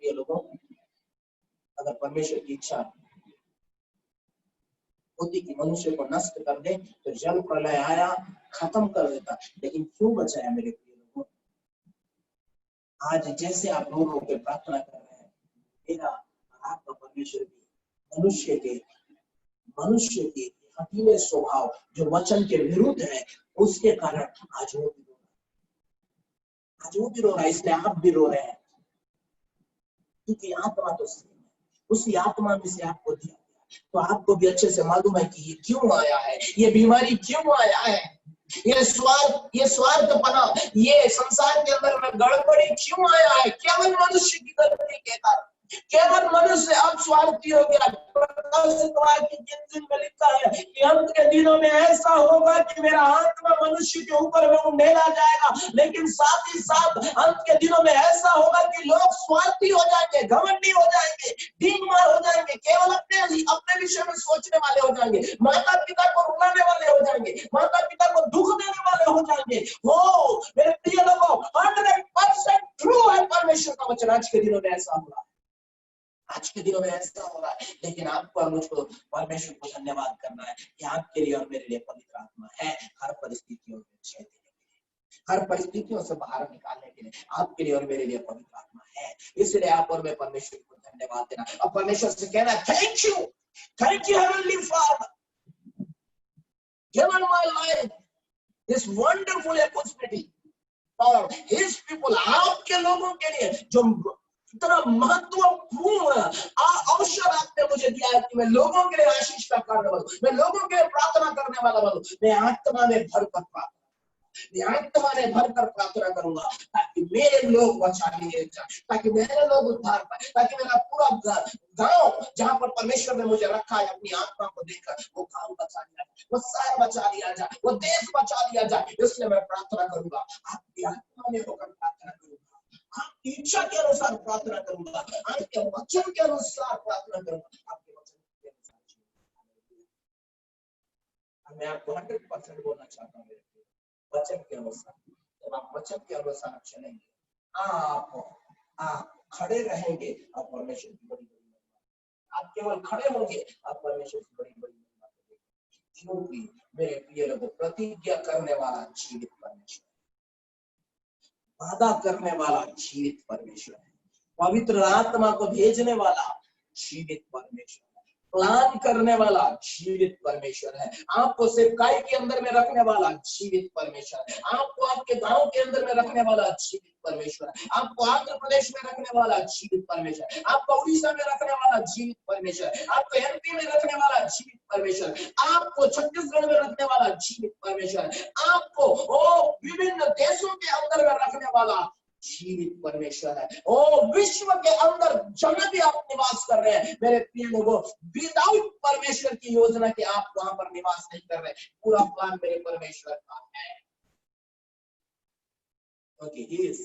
S1: प्रिय लोगों, अगर परमेश्वर की इच्छा होती कि मनुष्य को नष्ट कर दे तो जल प्रलय आया, खत्म कर देता, लेकिन क्यों बचाया मेरे प्रिय लोगों? आज जैसे आप रो रो के प्रार्थना कर रहे हैं, मेरा आपका परमेश्वर भी मनुष्य के हठीले स्वभाव जो वचन के विरुद्ध है, उसके कारण आज वो भी रो रहा है, इसलिए आप भी रो रहे हैं, क्योंकि आत्मा तो सही है, उसी आत्मा में से आपको दिया, तो आपको भी अच्छे से मालूम है कि ये क्यों आया है, ये बीमारी क्यों आया है, ये स्वार्थपना, ये संसार के अंदर में गड़बड़ी क्यों आया है, केवल मनुष्य की गलती के कारण, केवल मनुष्य अब स्वार्थी हो गया। में लिखा है कि अंत के दिनों में ऐसा होगा कि मेरा आत्मा मनुष्य के ऊपर में उंडेला जाएगा, लेकिन साथ ही साथ अंत के दिनों में ऐसा होगा कि लोग स्वार्थी हो जाएंगे, घमंडी हो जाएंगे, डींगमार हो जाएंगे, केवल अपने विषय में सोचने वाले हो जाएंगे, माता पिता को रुलाने वाले हो जाएंगे, माता पिता को दुख देने वाले हो जाएंगे। हो मेरे प्रिय लोगों, 100% ट्रू है परमेश्वर का वचन। आज के दिनों में ऐसा हो रहा है, आज के दिनों में ऐसा हो रहा है, लेकिन आपको और मुझको परमेश्वर को धन्यवाद करना है कि आपके लिए और मेरे लिए पवित्र आत्मा है, हर परिस्थितियों में जय देने के लिए, हर परिस्थितियों से बाहर निकालने के लिए आपके लिए और मेरे लिए पवित्र आत्मा है। इसलिए आप और मैं परमेश्वर को धन्यवाद देना और परमेश्वर से कहना, thank you heavenly father, given my life this wonderful opportunity for his people, आपके लोगों के लिए जो इतना महत्वपूर्ण अवसर आपने मुझे दिया है कि मैं लोगों के लिए आशीष का कारण बनूं, मैं लोगों के लिए प्रार्थना करने वाला बनूं, मैं आत्मा में भरकर प्रार्थना करूंगा, ताकि मेरे लोग बचा लिए जाए, ताकि मेरे लोग उद्धार पाए, ताकि मेरा पूरा गांव जहां पर परमेश्वर ने मुझे रखा है अपनी आत्मा को देकर, वो गांव बचा लिया जाए, वो शहर बचा लिया जाए, वो देश बचा लिया जाए। इसलिए मैं प्रार्थना करूंगा, आपकी आत्मा में होकर प्रार्थना करूंगा, आपकी इच्छा के अनुसार प्रार्थना करूंगा, आपके वचन के अनुसार प्रार्थना करूंगा, आपके वचन के अनुसार। मैं आपको 100% बोलना चाहता हूँ, वचन के अनुसार, जब आप वचन के अनुसार चलेंगे, आप खड़े रहेंगे, आप परमेश्वर की बड़ी महिमा, आप केवल खड़े होंगे, आप परमेश्वर की बड़ी महिमा करेंगे, क्योंकि मेरे प्रिय लोगों, प्रतिज्ञा करने वाला जीवित परमेश्वर, वादा करने वाला जीवित परमेश्वर है, पवित्र आत्मा को भेजने वाला जीवित परमेश्वर है, प्लान करने वाला जीवित परमेश्वर है, आपको सेवकाई के अंदर में रखने वाला जीवित परमेश्वर है, आपको आपके गांव के अंदर में रखने वाला जीवित परमेश्वर है, आपको आंध्र प्रदेश में रखने वाला जीवित परमेश्वर है, आपको उड़ीसा में रखने वाला जीवित परमेश्वर है, आपको एमपी में रखने वाला जीवित परमेश्वर है, आपको छत्तीसगढ़ में रखने वाला जीवित परमेश्वर है, आपको विभिन्न देशों के अंदर में रखने वाला जीवित परमेश्वर है। विश्व के अंदर जहां भी आप निवास कर रहे हैं मेरे प्रिय लोगों, विदाउट परमेश्वर की योजना के आप वहां पर निवास नहीं कर रहे, पूरा प्लान मेरे परमेश्वर का है, क्योंकि ही इज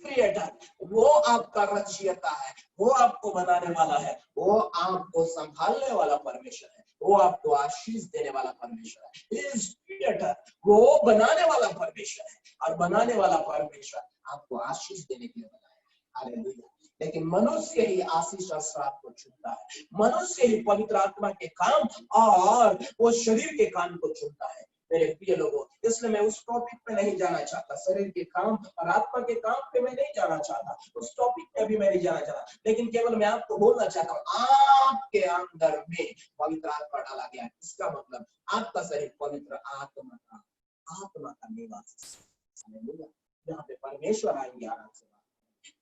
S1: क्रिएटर, वो आपका रचयिता है, वो आपको बनाने वाला है, वो आपको संभालने वाला परमेश्वर है, वो आपको आशीष देने वाला परमेश्वर है, इज क्रिएटर, वो बनाने वाला परमेश्वर है, और बनाने वाला परमेश्वर आपको आशीष देने के लिए बनाया है। हालेलुया। लेकिन मनुष्य ही आशीष और श्राप को चुनता है, मनुष्य ही पवित्र आत्मा के काम और वो शरीर के काम को चुनता है मेरे प्रिय लोगों। इसलिए मैं उस टॉपिक पे नहीं जाना चाहता, शरीर के काम और आत्मा के काम पे मैं नहीं जाना चाहता, उस टॉपिक पे भी मैं नहीं जाना चाहता, लेकिन केवल मैं आपको बोलना चाहता हूँ, आपके अंदर में पवित्र आत्मा डाला गया है, इसका मतलब आपका शरीर पवित्र आत्मा का निवास है, जहाँ पे परमेश्वर आएंगे आराम से,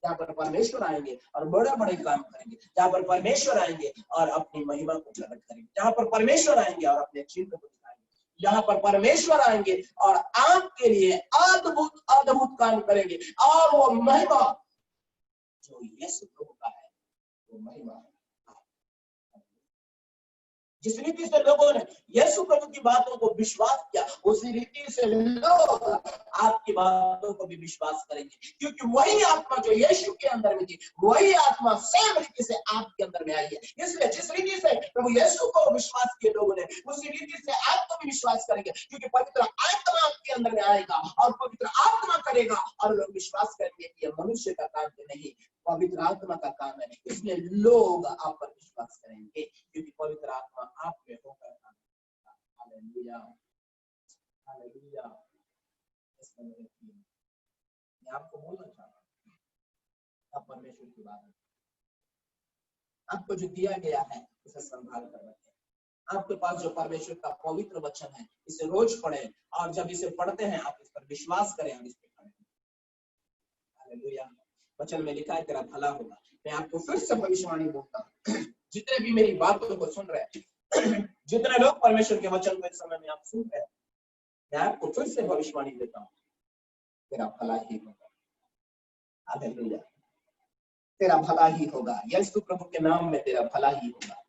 S1: जहाँ पर परमेश्वर आएंगे और बड़े बड़े काम करेंगे, जहाँ पर परमेश्वर आएंगे और अपनी महिमा को प्रकट करेंगे, जहाँ पर परमेश्वर आएंगे और अपने चिन्ह को दिखाएंगे, जहाँ पर परमेश्वर आएंगे और आपके लिए अद्भुत काम करेंगे, और वो महिमा जो यीशु प्रभु का है, वो महिमा जिस रीति से लोगों ने यीशु प्रभु की बातों को विश्वास किया, उसी रीति से लोग आपकी बातों को भी विश्वास करेंगे, क्योंकि वही आत्मा जो यीशु के अंदर में थी, वही आत्मा सेम रीति से आपके अंदर में आई है। इसलिए जिस रीति से प्रभु यीशु को विश्वास किए लोगों ने, उसी रीति से आपको भी विश्वास करेंगे, क्योंकि पवित्र आत्मा आपके अंदर में आएगा और पवित्र आत्मा करेगा, और लोग विश्वास करेंगे कि यह मनुष्य का काम नहीं, पवित्र आत्मा का काम है। इसलिए लोग आप पर विश्वास करेंगे, क्योंकि पवित्र आत्मा आप में होकर काम करेगा। Hallelujah, hallelujah. मैं आपको बोलना चाहता हूँ, आप परमेश्वर की बात है, आपको जो दिया गया है उसे संभाल कर रखें। आपके पास जो परमेश्वर का पवित्र वचन है, इसे रोज पढ़ें, और जब इसे पढ़ते हैं आप इस पर विश्वास करें और इस पर खड़े। हालेलुया। वचन में लिखा है तेरा भला होगा। मैं आपको फिर से भविष्यवाणी बोलता हूँ, जितने भी मेरी बातों को सुन रहे हैं, जितने लोग परमेश्वर के वचन को इस समय में आप सुन रहे हैं, मैं आपको फिर से भविष्यवाणी देता हूँ, तेरा भला ही होगा। हालेलुया, तेरा भला ही होगा। यीशु प्रभु के नाम में तेरा भला ही होगा।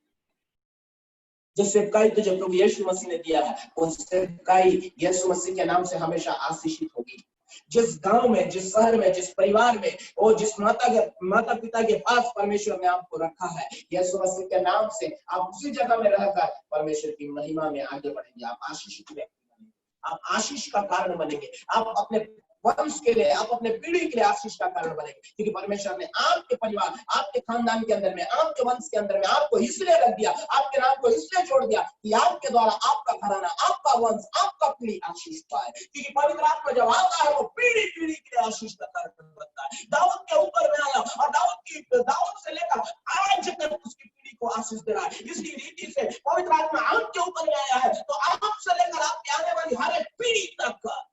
S1: जिस सेवकाई तुझे प्रभु यीशु मसीह ने दिया है, वो सेवकाई यीशु मसीह के नाम से हमेशा आशीषित होगी। जिस गांव में, जिस शहर में, जिस परिवार में, और जिस माता पिता के पास परमेश्वर ने आपको रखा है, यीशु मसीह के नाम से आप उसी जगह में रहकर परमेश्वर की महिमा में आगे बढ़ेंगे। आप आशीषित व्यक्ति बनेंगे, आप आशीष का कारण बनेंगे, आप अपने वंश के लिए, आप अपने पीढ़ी के लिए आशीष का कारण बनेंगे, क्योंकि परमेश्वर ने आपके परिवार, आपके खानदान के अंदर में, आपके वंश के अंदर में आपको इसलिए रख दिया, आपके नाम को इसलिए जोड़ दिया कि आपके द्वारा आपका घराना, आपका वंश, आपका पीढ़ी आशीष पाए। क्योंकि पवित्र आत्मा जब आता है, वो पीढ़ी पीढ़ी के लिए आशीष का कारण बनता है। दाऊद के ऊपर में आया और दाऊद से लेकर आज तक उसकी पीढ़ी को आशीष दे रहा है। इसी रीति से पवित्र आत्मा आपके ऊपर में आया है, तो आपसे लेकर आपकी आने वाली हर एक पीढ़ी तक,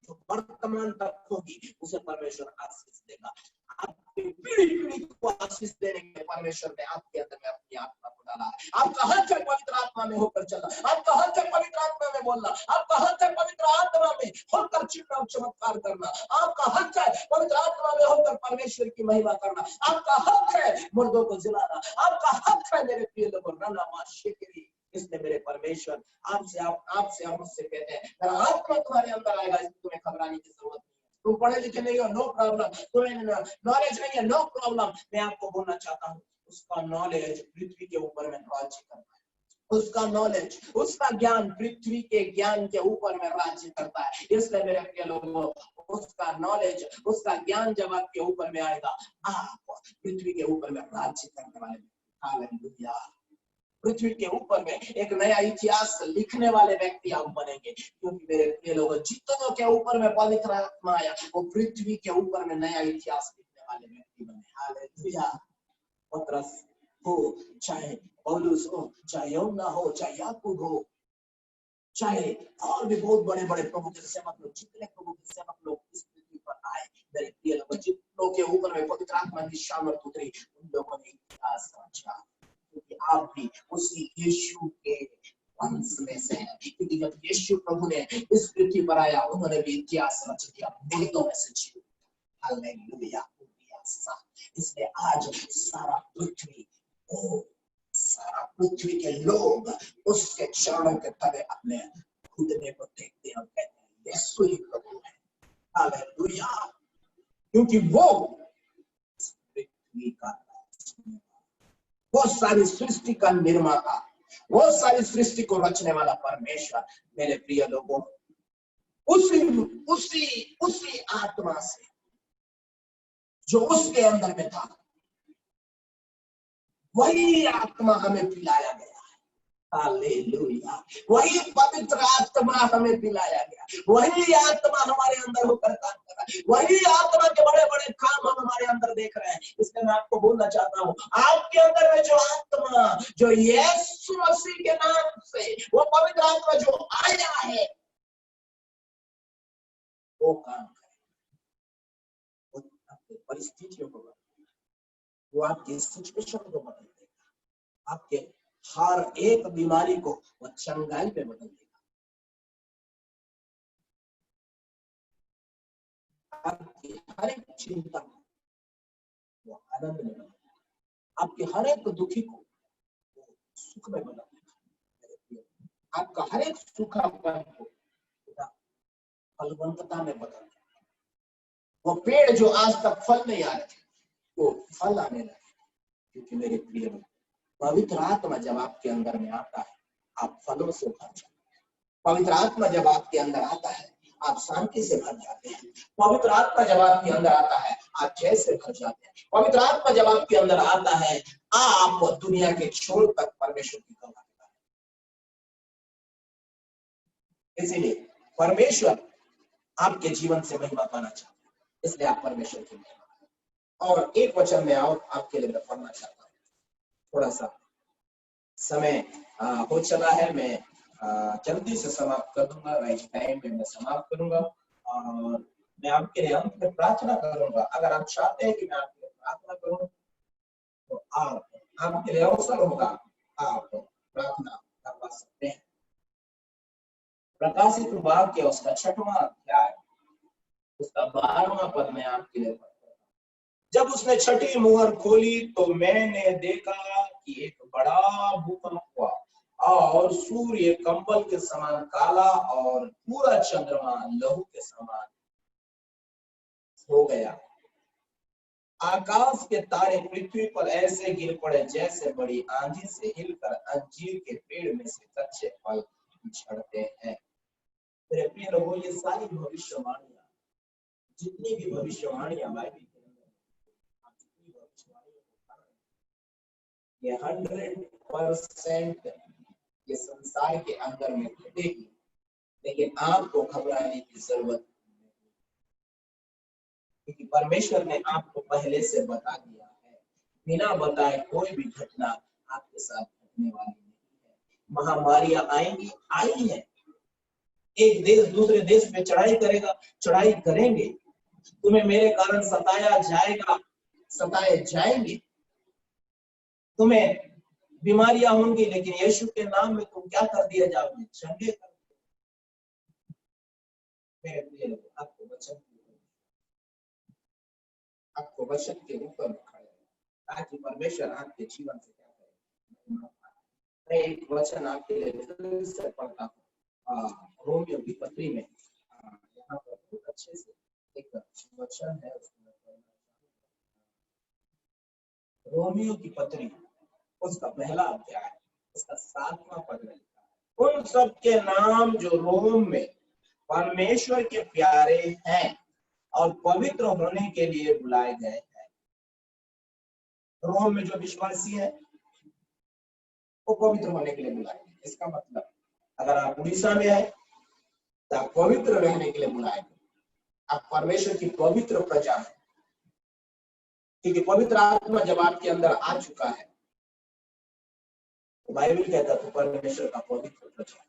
S1: जो वर्तमान तक होगी, उसे परमेश्वर आशीष देगा। आपकी पीढ़ी पीढ़ी को आशीष देने के लिए परमेश्वर ने आपके अंदर में अपनी आत्मा को डाला है। आपका हक है पवित्र आत्मा में होकर चलना, आपका हक है पवित्र आत्मा में बोलना, आपका हक है पवित्र आत्मा में होकर चिन्ह और चमत्कार करना, आपका हक है पवित्र आत्मा में होकर परमेश्वर की महिमा करना, आपका हक है मुर्दों को जिलाना, आपका हक है मेरे प्रिय लोगों, रना माशेकरी। इसलिए मेरे परमेश्वर आपसे और मुझसे कहते हैं, अगर आत्मा तुम्हारे अंदर आएगा, इसमें तुम्हें घबराने की जरूरत नहीं है। तुम पढ़े लिखे नहीं हो, नो प्रॉब्लम। तुम्हें नॉलेज नहीं है, नो प्रॉब्लम। मैं आपको बोलना चाहता हूँ, उसका नॉलेज पृथ्वी के ऊपर में राज्य करता है। उसका नॉलेज, उसका ज्ञान पृथ्वी के ज्ञान के ऊपर में राज्य करता है। इसलिए मेरे प्रिय लोगों, उसका नॉलेज, उसका ज्ञान जब आपके ऊपर में आएगा, आप पृथ्वी के ऊपर में राज्य करने वाले। हालेलुया। पृथ्वी के ऊपर में एक नया इतिहास लिखने वाले व्यक्ति आप बनेंगे, क्योंकि मेरे प्रिय लोगों, जितनों के ऊपर में पवित्र आत्मा आया, वो पृथ्वी के ऊपर में नया इतिहास लिखने वाले व्यक्ति बने। हालेलुया। पतरस हो, चाहे पौलुस हो, चाहे यूहन्ना हो, चाहे याकूब हो, चाहे और भी बहुत बड़े बड़े प्रभु के सेवक लोग, जितने प्रभु के सेवक लोग इस पृथ्वी पर आए, मेरे प्रिय लोगों, जितनों के ऊपर में पवित्र आत्मा की सामर्थ उतरी, उन लोगों ने इतिहास रचा, क्योंकि आप भी उसी यीशु के वंश में से हैं। क्योंकि जब यीशु प्रभु ने इस पृथ्वी पर आया, उन्होंने भी इतिहास रच दिया, मुर्दों में से जी। हालेलुया। इसलिए आज सारा पृथ्वी, सारा पृथ्वी के लोग उसके चरणों के तले अपने घुटने को टेकते हैं और कहते हैं, यीशु ही प्रभु है। हालेलुया। क्योंकि वो पृथ्वी का, वो सारी सृष्टि का निर्माता, वो सारी सृष्टि को रचने वाला परमेश्वर, मेरे प्रिय लोगों, उसी आत्मा से जो उसके अंदर में था, वही आत्मा हमें पिलाया गया है। हालेलुया। वही पवित्र आत्मा हमें पिलाया गया, वही आत्मा हमारे अंदर होकर काम कर रहा है, वही आत्मा के बड़े बड़े काम हम हमारे अंदर देख रहे हैं। इसलिए मैं आपको बोलना चाहता हूँ, आपके अंदर में जो आत्मा, जो यीशु मसीह के नाम से, वो पवित्र आत्मा जो आया है, वो काम करे, वो आपकी परिस्थितियों को बदलेगा, वो आपकी सिचुएशन को बदल देगा, आपके हर एक बीमारी को वो चंगाई में बदल देगा, आपकी हर एक चिंता को वो आनंद में बदल देगा, आपके हर एक दुखी को वो सुख में बदल देगा। आपका हर एक सूखापन को फलवंतता में बदल दे। वो पेड़ जो आज तक फल नहीं आ रहे थे वो फल आने लगे, क्योंकि मेरे प्रिय लोग, पवित्र आत्मा जब आपके अंदर में आता है आप फलों से भर जाते हैं। पवित्र आत्मा जब आपके अंदर आता है आप शांति से भर जाते हैं। पवित्र आत्मा जब आपके अंदर आता है आप जय से भर जाते हैं। पवित्र आत्मा जब आपके अंदर आता है आप दुनिया के छोर तक परमेश्वर की गवाही देते हैं। इसीलिए परमेश्वर आपके जीवन से महिमा पाना चाहता है, इसलिए आप परमेश्वर की महिमा। और एक वचन में और आपके लिए मैं पढ़ना चाहता हूँ। थोड़ा सा समय हो चला है, मैं जल्दी से समाप्त कर दूंगा। राइट टाइम में मैं समाप्त करूंगा और मैं आपके लिए अंत में प्रार्थना करूंगा। अगर आप चाहते हैं कि मैं आपके लिए प्रार्थना करूं तो आपके लिए अवसर होगा, आप प्रार्थना करवा सकते हैं। प्रकाशित वाक्य उसका 6वां अध्याय उसका 12वां पद में आपके लिए पढ़ता हूं। जब उसने 6ठी मुहर खोली तो मैंने देखा कि एक बड़ा भूकंप हुआ और सूर्य कंबल के समान काला और पूरा चंद्रमा लहू के समान हो गया। आकाश के तारे पृथ्वी पर ऐसे गिर पड़े जैसे बड़ी आंधी से हिलकर अंजीर के पेड़ में से कच्चे फल झड़ते हैं। मेरे प्रिय लोगों, ये सारी भविष्यवाणियां, जितनी भी भविष्यवाणियां बाइबल के अंदर, जितनी भविष्यवाणियां, ये 100% ये संसार के अंदर में घटेगी, लेकिन आपको घबराने की जरूरत नहीं, क्योंकि परमेश्वर ने आपको पहले से बता दिया है। बिना बताए कोई भी घटना आपके साथ घटने वाली नहीं है। महामारियां आएंगी, आई है। एक देश दूसरे देश में चढ़ाई करेगा, चढ़ाई करेंगे। तुम्हें मेरे कारण सताया जाएगा, सताए जाएंगे। तुम्हें बीमारियां होंगी, लेकिन यीशु के नाम में तुम क्या कर दिए जाओगे? चंगे कर दिए। मेरे प्रिय लोग, आपको वचन के ऊपर खड़े ताकि परमेश्वर आपके जीवन से क्या करे। मैं एक वचन आपके लिए फिर से पढ़ता हूँ रोमियो की पत्री में। यहाँ पर बहुत अच्छे से एक वचन है, रोमियो की पत्री उसका पहला अध्याय उसका 7वां पद में लिखा है, उन सब के नाम जो रोम में परमेश्वर के प्यारे हैं और पवित्र होने के लिए बुलाए गए हैं। रोम में जो विश्वासी है वो पवित्र होने के लिए बुलाए गए। इसका मतलब अगर आप उड़ीसा में है तो आप पवित्र रहने के लिए बुलाए गए। आप परमेश्वर की पवित्र प्रजा है, क्योंकि पवित्र आत्मा जब आपके अंदर आ चुका है तो बाइबल कहता है तो परमेश्वर का पवित्र प्रजा है।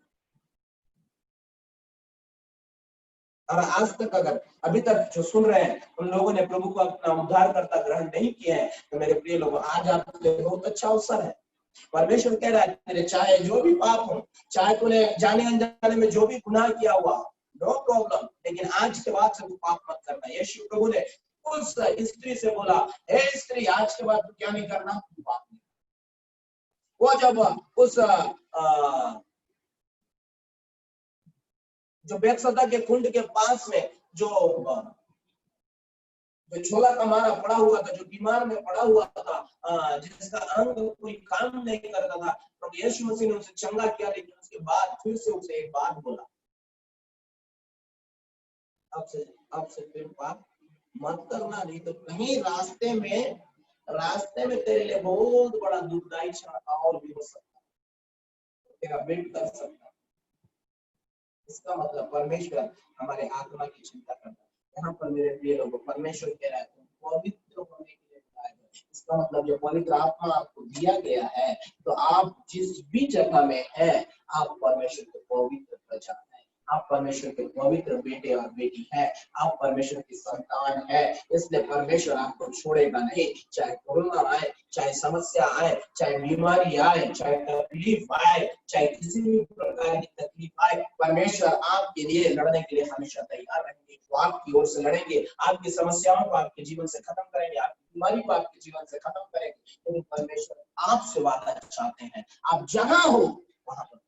S1: और आज तक अगर अभी तक जो सुन रहे हैं उन लोगों ने प्रभु को अपना उद्धारकर्ता ग्रहण नहीं किया है तो मेरे प्रिय लोगों, आज आपके बहुत अच्छा अवसर है। परमेश्वर कह रहा है तेरे चाहे जो भी पाप हो, चाहे तूने जाने अनजाने में जो भी गुनाह किया हुआ, नो प्रॉब्लम, लेकिन आज के बाद से तू पाप मत करना। यीशु प्रभु ने उस स्त्री से बोला, हे स्त्री, आज के बाद तू क्या नहीं करना, पाप नहीं। वो जब उस जो बेतसदा के कुंड के पास में जो झोला का मारा पड़ा हुआ था, जो बीमार में पड़ा हुआ था, जिसका अंग कोई काम नहीं करता था, तो यीशु मसीह ने उसे चंगा किया। लेकिन उसके बाद फिर से उसे एक बात बोला, आपसे फिर पाप मत करना, नहीं तो कहीं रास्ते में तेरे लिए बहुत बड़ा दुखदायी क्षण और भी हो सकता है, तेरा वेट कर सकता। इसका मतलब परमेश्वर हमारे आत्मा की चिंता करता है। यहाँ पर मेरे प्रिय लोगों, परमेश्वर कह रहा है तुम पवित्र होने के लिए बुलाए गए। इसका मतलब जो पवित्र आत्मा आपको दिया गया है तो आप जिस भी जगह में है आप परमेश्वर के पवित्र प्रजा है, आप परमेश्वर के पवित्र बेटे और बेटी है, आप परमेश्वर की संतान है। इसलिए परमेश्वर आपको छोड़ेगा नहीं, चाहे कोरोना आए, चाहे समस्या आए, चाहे बीमारी आए, चाहे तकलीफ आए, चाहे किसी भी प्रकार की तकलीफ आए, परमेश्वर आपके लिए लड़ने के लिए हमेशा तैयार रहेंगे। वो आपकी ओर से लड़ेंगे, आपकी समस्याओं को आपके जीवन से खत्म करेंगे, आपकी बीमारी को आपके जीवन से खत्म करेंगे। लेकिन परमेश्वर आपसे वादा चाहते हैं, आप जहां हो वहां पर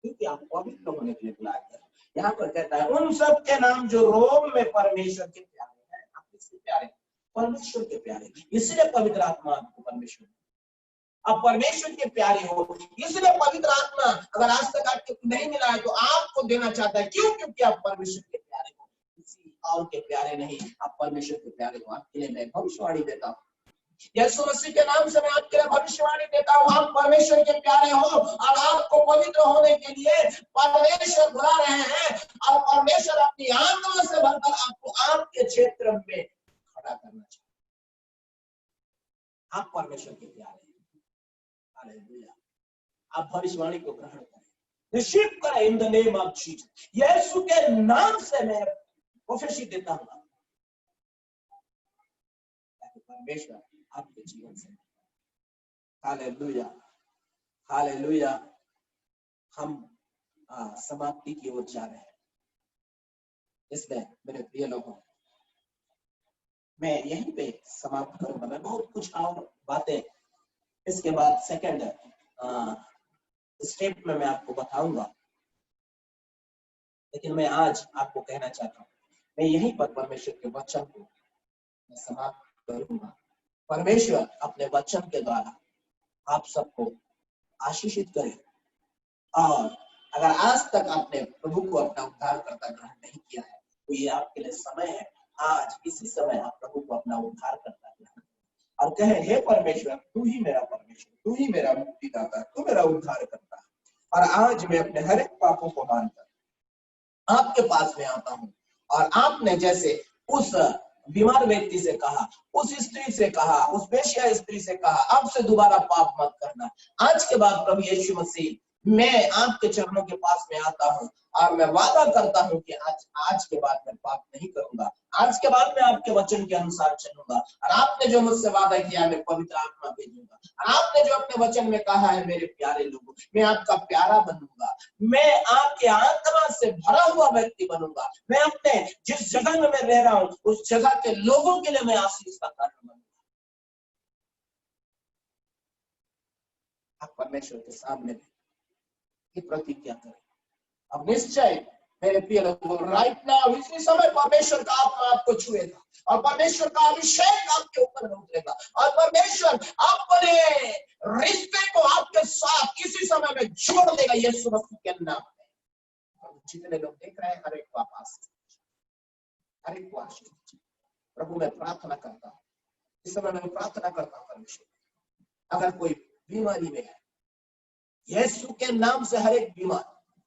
S1: क्योंकि आप पवित्र होने के लिए बुलाया गया। यहाँ पर कहता है उन सब के नाम जो रोम में परमेश्वर के प्यारे हैं। आप किसके प्यारे? परमेश्वर के प्यारे। इसलिए पवित्र आत्मा आपको परमेश्वर, अब परमेश्वर के प्यारे हो, इसलिए पवित्र आत्मा अगर आज तक आपको नहीं मिला है तो आपको देना चाहता है। क्यों? क्योंकि आप परमेश्वर के प्यारे हो, किसी और के प्यारे नहीं, आप परमेश्वर के प्यारे हो। आपके लिए मैं भविष्यवाणी देता हूँ, यीशु मसीह के नाम से मैं आपके लिए भविष्यवाणी देता हूँ, आप परमेश्वर के प्यारे हो और आपको पवित्र होने के लिए परमेश्वर बुला रहे हैं। और परमेश्वर अपनी आत्मा से भरकर आपको आपके क्षेत्र में खड़ा करना चाहिए। आप परमेश्वर के प्यारे हैं। हालेलुया। आप भविष्यवाणी को ग्रहण करें, रिसीव करें in the name of Jesus. यीशु के नाम से मैं प्रोफेसी देता हूँ ताकि परमेश्वर आपके जीवन से। Hallelujah, hallelujah. हम समाप्ति की ओर जा रहे हैं। इसलिए मेरे प्रिय लोगों, मैं यहीं पे समाप्त करूंगा। मैं बहुत कुछ और बातें इसके बाद सेकंड स्टेप में मैं आपको बताऊंगा, लेकिन मैं आज आपको कहना चाहता हूँ, मैं यहीं पर परमेश्वर के वचन को मैं समाप्त करूंगा। परमेश्वर अपने वचन के द्वारा आप सबको आशीषित करे। और अगर आज तक आपने प्रभु को अपना उद्धारकर्ता ग्रहण नहीं किया है तो ये आपके लिए समय है। आज इसी समय आप प्रभु को अपना उद्धारकर्ता ग्रहण और कहें, हे परमेश्वर, तू ही मेरा परमेश्वर, तू ही मेरा मुक्तिदाता, तू मेरा उद्धारकर्ता। और आज मैं अपने हर एक पापों को मानकर आपके पास में आता हूँ। और आपने जैसे उस बीमार व्यक्ति से कहा, उस स्त्री से कहा, उस वेश्या स्त्री से कहा, अब से दोबारा पाप मत करना। आज के बाद प्रभु यीशु मसीह, मैं आपके चरणों के पास में आता हूँ और मैं वादा करता हूँ कि आज के बाद मैं पाप नहीं करूंगा। आज के बाद मैं आपके वचन के अनुसार चलूंगा। और आपने जो मुझसे वादा किया, मैं पवित्र आत्मा भेजूंगा। और आपने जो अपने वचन में कहा है, मेरे प्यारे लोगों, मैं आपका प्यारा बनूंगा। मैं आपके आत्मा से भरा हुआ व्यक्ति बनूंगा। मैं अपने जिस जगह में मैं रह रहा हूँ उस जगह के लोगों के लिए मैं आशीष का कारण बनूंगा। आप परमेश्वर के सामने की प्रतिज्ञा करें। अब निश्चय मेरे प्रिय लोगों, राइट नाउ इसी समय परमेश्वर का आत्मा आपको छुएगा और परमेश्वर का अभिषेक आपके ऊपर में उतरेगा और परमेश्वर अपने रिश्ते को आपके साथ इसी समय में जोड़ देगा यीशु मसीह के नाम में। जितने लोग देख रहे हैं, हर एक को आशीष, हर एक को आशीष। प्रभु मैं प्रार्थना करता हूँ, इस समय मैं प्रार्थना करता हूँ परमेश्वर, अगर कोई बीमारी में है, यीशु के नाम से हर एक बीमार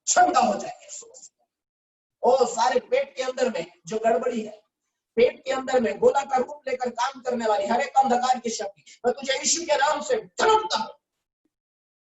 S1: चंगा हो जाए यीशु मसीह। और सारे पेट के अंदर में जो गड़बड़ी है, पेट के अंदर में गोला का रूप लेकर काम करने वाली हर एक अंधकार की शक्ति, मैं तुझे यीशु के नाम से धमकता हूं।